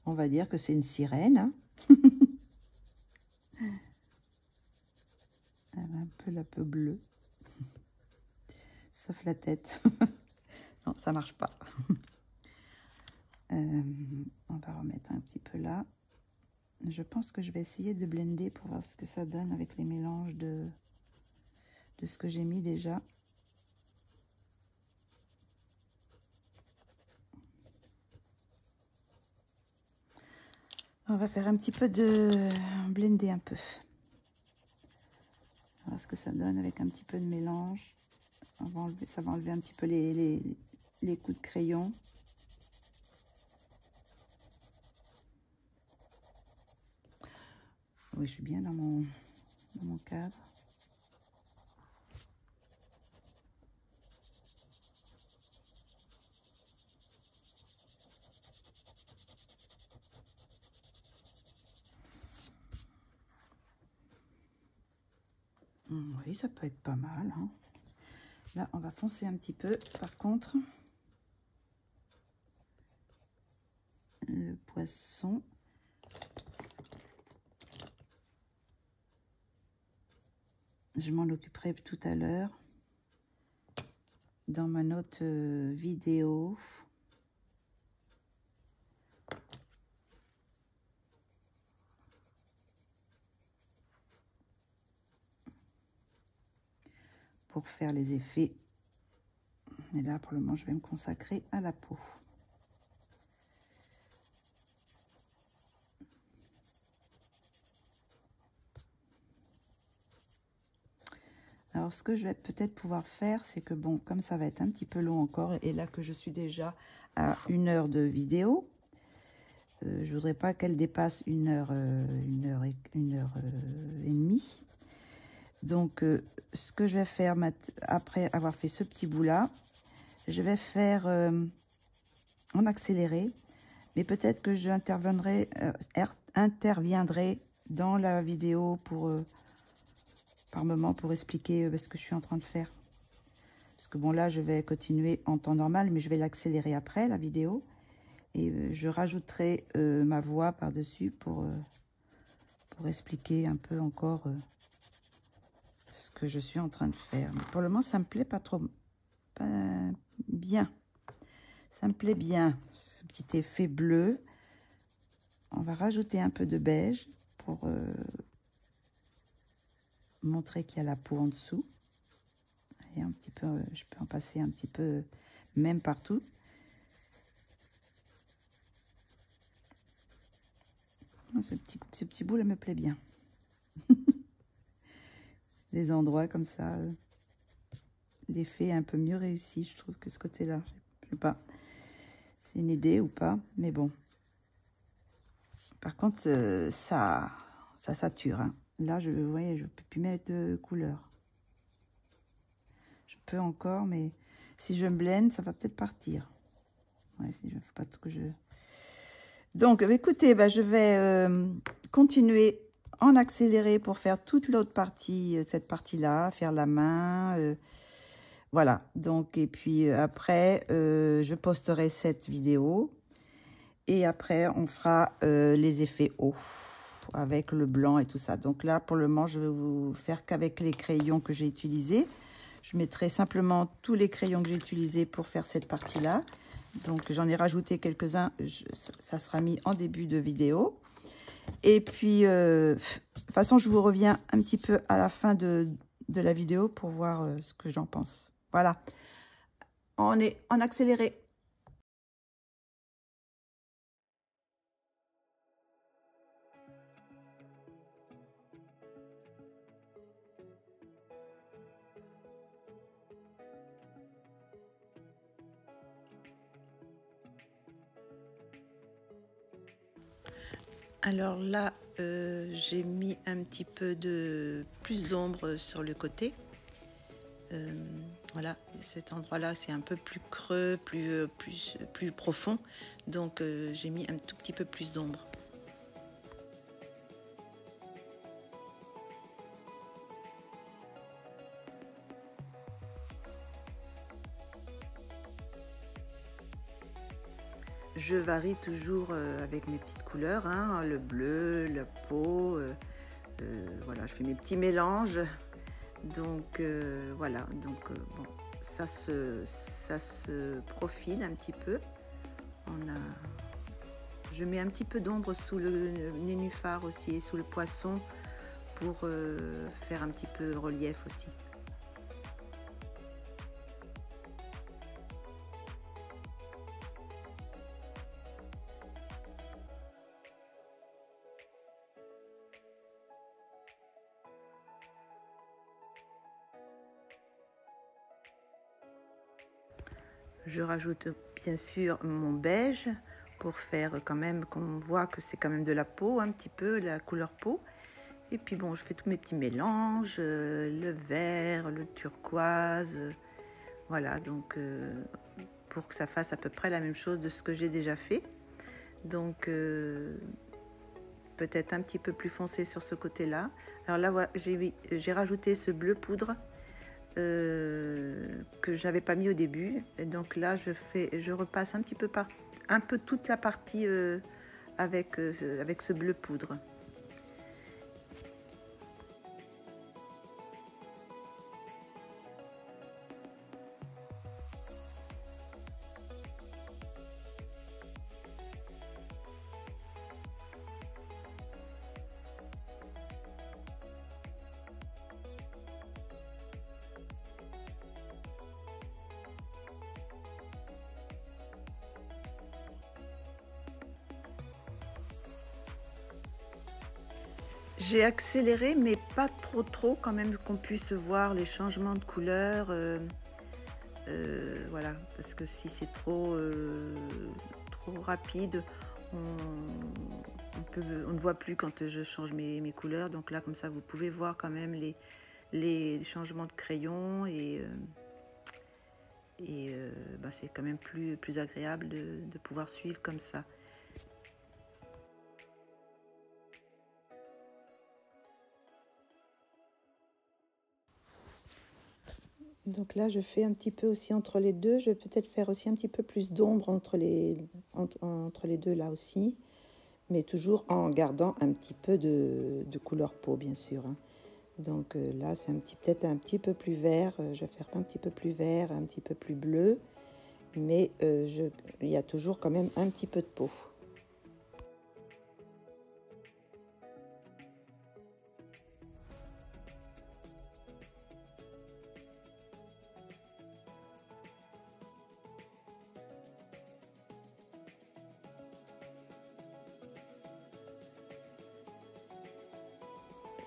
On va dire que c'est une sirène. Hein. Elle a un peu la peau bleue. Sauf la tête. Non, ça marche pas. On va remettre un petit peu là. Je pense que je vais essayer de blender pour voir ce que ça donne avec les mélanges de ce que j'ai mis déjà. On va faire un petit peu de blender un peu. On va voir ce que ça donne avec un petit peu de mélange. On va enlever, ça va enlever un petit peu les coups de crayon. Oui, je suis bien dans mon cadre. Oui, ça peut être pas mal. Hein. Là, on va foncer un petit peu. Par contre, le poisson. Je m'en occuperai tout à l'heure dans ma note vidéo. Pour faire les effets. Et là, pour le moment, je vais me consacrer à la peau. Alors, ce que je vais peut-être pouvoir faire, c'est que, bon, comme ça va être un petit peu long encore, et là que je suis déjà à 1 heure de vidéo, je voudrais pas qu'elle dépasse 1 heure, 1 heure et demie. Donc, ce que je vais faire après avoir fait ce petit bout-là, je vais faire en accéléré, mais peut-être que j'interviendrai dans la vidéo par moment pour expliquer ce que je suis en train de faire. Parce que bon, là, je vais continuer en temps normal, mais je vais l'accélérer après, la vidéo. Et je rajouterai ma voix par-dessus pour expliquer un peu encore ce que je suis en train de faire. Mais pour le moment, ça me plaît pas bien. Ça me plaît bien, ce petit effet bleu. On va rajouter un peu de beige pour montrer qu'il y a la peau en dessous. Et un petit peu, je peux en passer un petit peu même partout. Ce petit bout là me plaît bien. Des endroits comme ça, l'effet est un peu mieux réussi, je trouve, que ce côté-là. Je sais pas, c'est une idée ou pas, mais bon. Par contre, ça sature. Hein. Là, vous voyez, je ne peux plus mettre de couleur. Je peux encore, mais si je me blende, ça va peut-être partir. Ouais, si je ne fais pas tout que je... Donc, écoutez, bah, je vais continuer en accéléré pour faire toute l'autre partie, cette partie-là, faire la main. Voilà, donc, et puis après, je posterai cette vidéo. Et après, on fera les effets haut. avec le blanc et tout ça. Donc là, pour le moment, je vais vous faire qu'avec les crayons que j'ai utilisés. Je mettrai simplement tous les crayons que j'ai utilisés pour faire cette partie-là. Donc, j'en ai rajouté quelques-uns. Ça sera mis en début de vidéo. Et puis, de toute façon, je vous reviens un petit peu à la fin de la vidéo pour voir ce que j'en pense. Voilà. On est en accéléré. Alors là, j'ai mis un petit peu de plus d'ombre sur le côté. Voilà, cet endroit-là, c'est un peu plus creux, plus profond. Donc, j'ai mis un tout petit peu plus d'ombre. Je varie toujours avec mes petites couleurs, hein, le bleu, la peau. Voilà, je fais mes petits mélanges. Donc voilà, donc bon, ça se profile un petit peu. Je mets un petit peu d'ombre sous le nénuphar aussi et sous le poisson pour faire un petit peu relief aussi. Je rajoute bien sûr mon beige pour faire quand même qu'on voit que c'est quand même de la peau, un petit peu la couleur peau. Et puis bon, je fais tous mes petits mélanges, le vert, le turquoise. Voilà, donc pour que ça fasse à peu près la même chose de ce que j'ai déjà fait. Donc peut-être un petit peu plus foncé sur ce côté-là. Alors là, voilà, j'ai rajouté ce bleu poudre que j'avais pas mis au début. Et donc là, je repasse un petit peu un peu toute la partie avec ce bleu poudre. J'ai accéléré, mais pas trop, quand même qu'on puisse voir les changements de couleur. Voilà, parce que si c'est trop rapide, on ne voit plus quand je change mes couleurs. Donc là, comme ça, vous pouvez voir quand même les changements de crayon bah, c'est quand même plus agréable de pouvoir suivre comme ça. Donc là, je fais un petit peu aussi entre les deux. Je vais peut-être faire aussi un petit peu plus d'ombre entre les deux là aussi. Mais toujours en gardant un petit peu de couleur peau, bien sûr. Hein. Donc là, c'est peut-être un petit peu plus vert. Je vais faire un petit peu plus vert, un petit peu plus bleu. Mais il y a toujours quand même un petit peu de peau.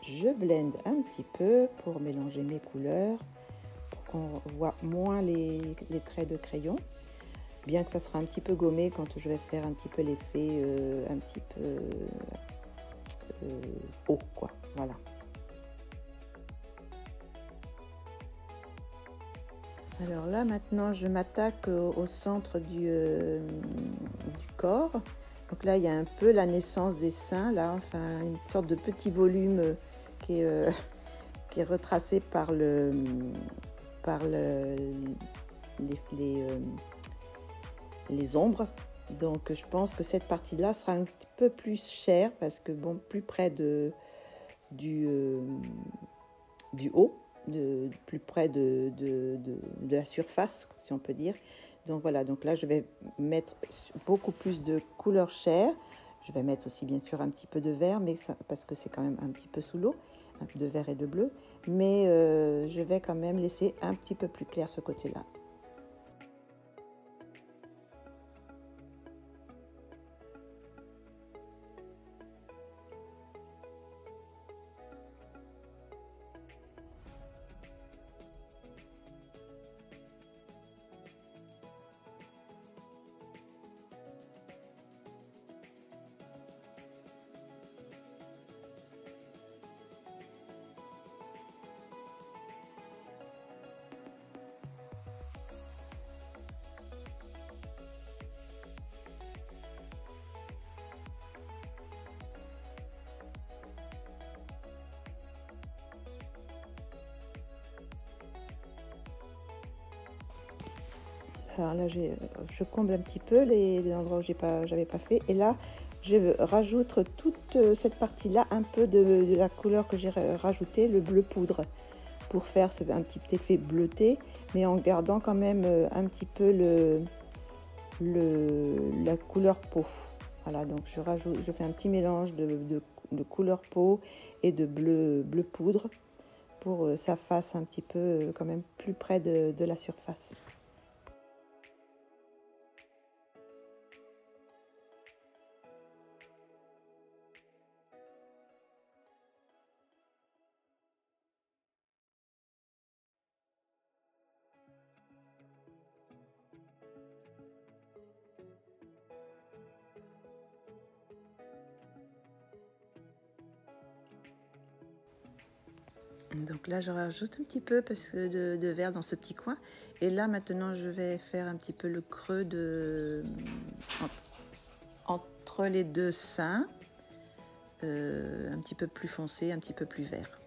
Je blende un petit peu pour mélanger mes couleurs, pour qu'on voit moins les traits de crayon, bien que ça sera un petit peu gommé quand je vais faire un petit peu l'effet un petit peu haut, quoi, voilà. Alors là, maintenant, je m'attaque au centre du corps. Donc là, il y a un peu la naissance des seins, là, enfin, une sorte de petit volume qui est retracé par les ombres. Donc je pense que cette partie-là sera un petit peu plus chère parce que bon, plus près du, du haut, plus près de la surface, si on peut dire. Donc voilà, donc là je vais mettre beaucoup plus de couleur chair. Je vais mettre aussi bien sûr un petit peu de vert, mais ça, parce que c'est quand même un petit peu sous l'eau, de vert et de bleu. Mais je vais quand même laisser un petit peu plus clair ce côté-là. Alors là, je comble un petit peu les endroits où j'avais pas fait. Et là, je rajoute toute cette partie-là, un peu de la couleur que j'ai rajoutée, le bleu poudre, pour faire un petit effet bleuté, mais en gardant quand même un petit peu la couleur peau. Voilà, donc je fais un petit mélange de couleur peau et de bleu poudre pour que ça fasse un petit peu quand même plus près de la surface. Donc là, je rajoute un petit peu parce que de vert dans ce petit coin. Et là, maintenant, je vais faire un petit peu le creux entre les deux seins, un petit peu plus foncé, un petit peu plus vert.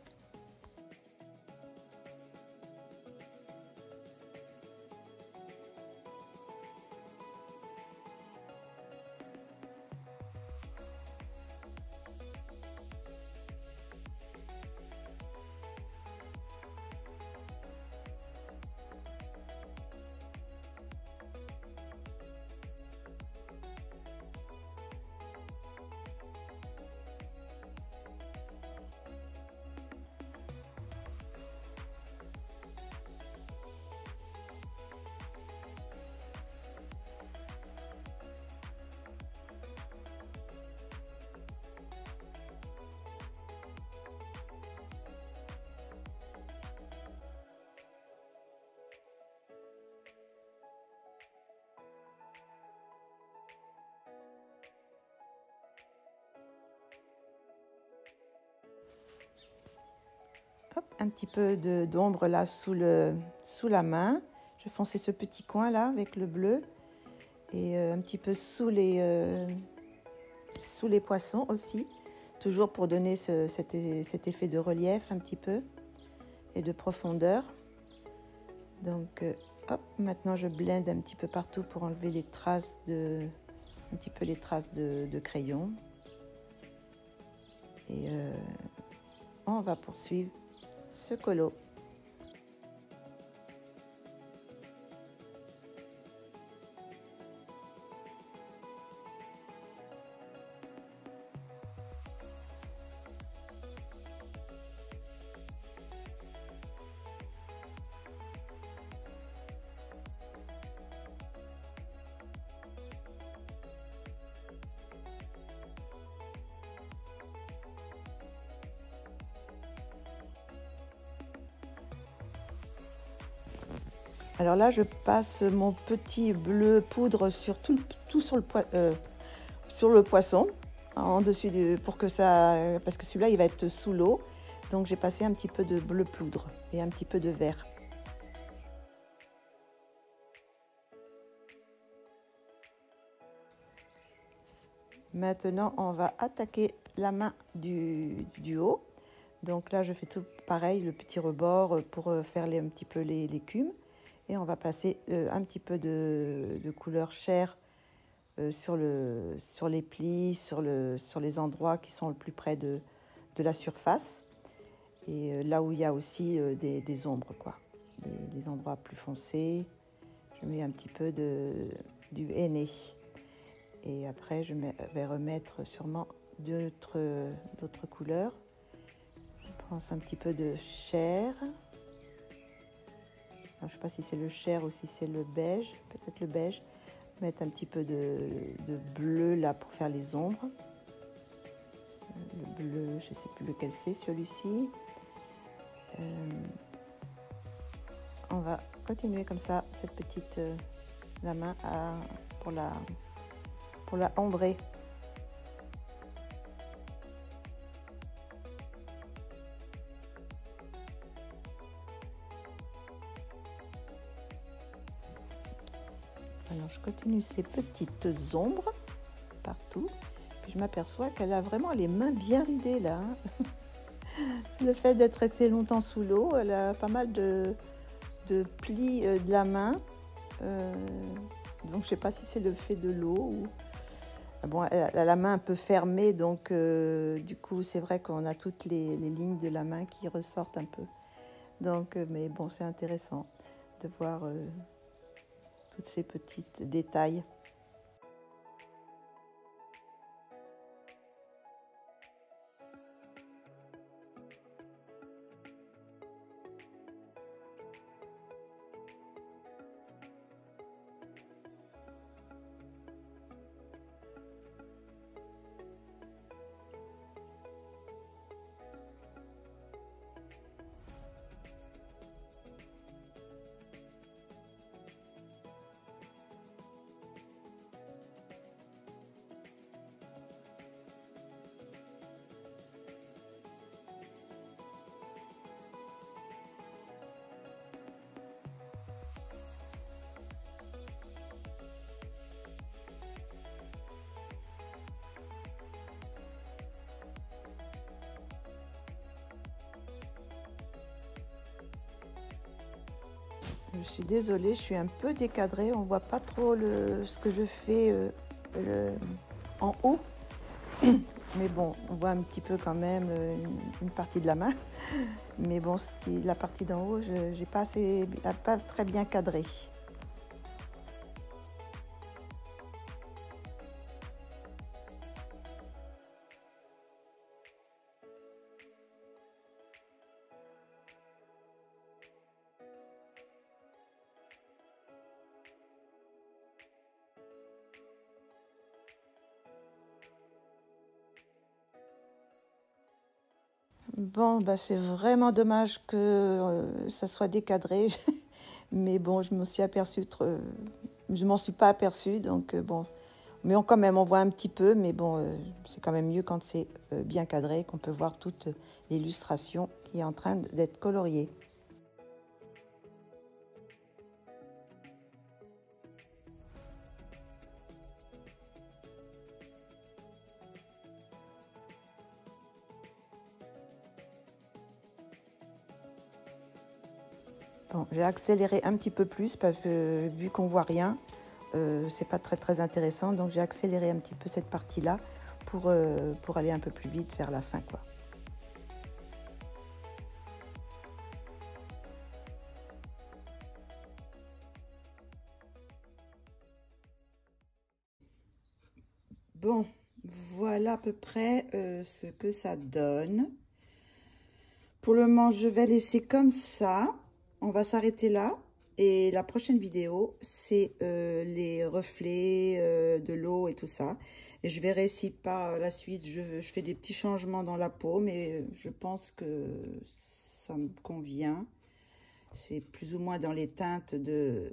Hop, un petit peu d'ombre là sous la main. Je vais foncer ce petit coin là avec le bleu et un petit peu sous les poissons aussi, toujours pour donner cet effet de relief un petit peu et de profondeur. Donc hop, maintenant je blende un petit peu partout pour enlever les traces un petit peu les traces de crayon. Et on va poursuivre ce colo. Alors là, je passe mon petit bleu poudre sur tout sur le poisson, en dessus pour que ça, parce que celui-là, il va être sous l'eau. Donc j'ai passé un petit peu de bleu poudre et un petit peu de vert. Maintenant, on va attaquer la main du haut. Donc là, je fais tout pareil, le petit rebord pour faire un petit peu l'écume. Et on va passer un petit peu de couleur chair sur les plis, sur les endroits qui sont le plus près de la surface. Et là où il y a aussi des ombres, quoi. Les endroits plus foncés. Je mets un petit peu du henné. Et après, je vais remettre sûrement d'autres couleurs. Je pense un petit peu de chair. Alors, je ne sais pas si c'est le chair ou si c'est le beige. Peut-être le beige. Mettre un petit peu de bleu là pour faire les ombres. Le bleu, je ne sais plus lequel c'est, celui-ci. On va continuer comme ça, cette petite la main pour la ombrer. Alors je continue ces petites ombres partout. Puis je m'aperçois qu'elle a vraiment les mains bien ridées là. C'est le fait d'être restée longtemps sous l'eau. Elle a pas mal de plis de la main. Donc je sais pas si c'est le fait de l'eau ou... Bon, elle a la main un peu fermée, donc du coup c'est vrai qu'on a toutes les lignes de la main qui ressortent un peu. Donc, mais bon, c'est intéressant de voir tous ces petits détails. Je suis désolée, je suis un peu décadrée, on voit pas trop ce que je fais en haut. Mais bon, on voit un petit peu quand même une partie de la main. Mais bon, la partie d'en haut, j'ai pas très bien cadré. Bon, bah c'est vraiment dommage que ça soit décadré, mais bon, je m'en suis pas aperçue, donc bon, mais quand même, on voit un petit peu, mais bon, c'est quand même mieux quand c'est bien cadré, qu'on peut voir toute l'illustration qui est en train d'être coloriée. Bon, j'ai accéléré un petit peu plus parce que vu qu'on voit rien, c'est pas très intéressant. Donc j'ai accéléré un petit peu cette partie-là pour aller un peu plus vite vers la fin, quoi. Bon, voilà à peu près ce que ça donne. Pour le moment, je vais laisser comme ça. On va s'arrêter là. Et la prochaine vidéo, c'est les reflets de l'eau et tout ça. Et je verrai si par la suite, je fais des petits changements dans la peau. Mais je pense que ça me convient. C'est plus ou moins dans les teintes de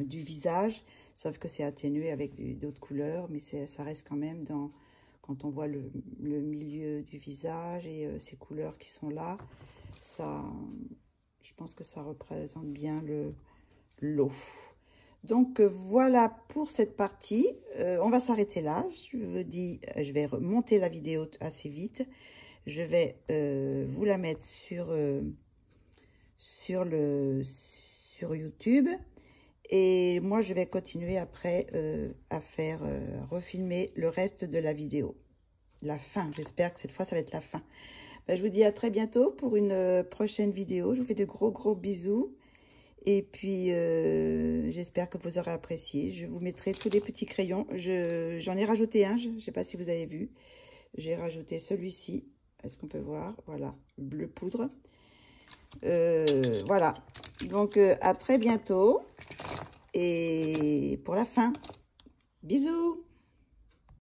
du visage. Sauf que c'est atténué avec d'autres couleurs. Mais ça reste quand même dans... Quand on voit le milieu du visage et ces couleurs qui sont là, ça, je pense que ça représente bien l'eau. Donc voilà pour cette partie. On va s'arrêter là. Je vous dis, je vais remonter la vidéo assez vite. Je vais vous la mettre sur YouTube. Et moi, je vais continuer après à faire refilmer le reste de la vidéo. La fin, j'espère que cette fois, ça va être la fin. Ben, je vous dis à très bientôt pour une prochaine vidéo. Je vous fais de gros bisous. Et puis, j'espère que vous aurez apprécié. Je vous mettrai tous les petits crayons. J'en ai rajouté un, je ne sais pas si vous avez vu. J'ai rajouté celui-ci. Est-ce qu'on peut voir? Voilà, bleu poudre. Voilà. Donc, à très bientôt. Et pour la fin. Bisous!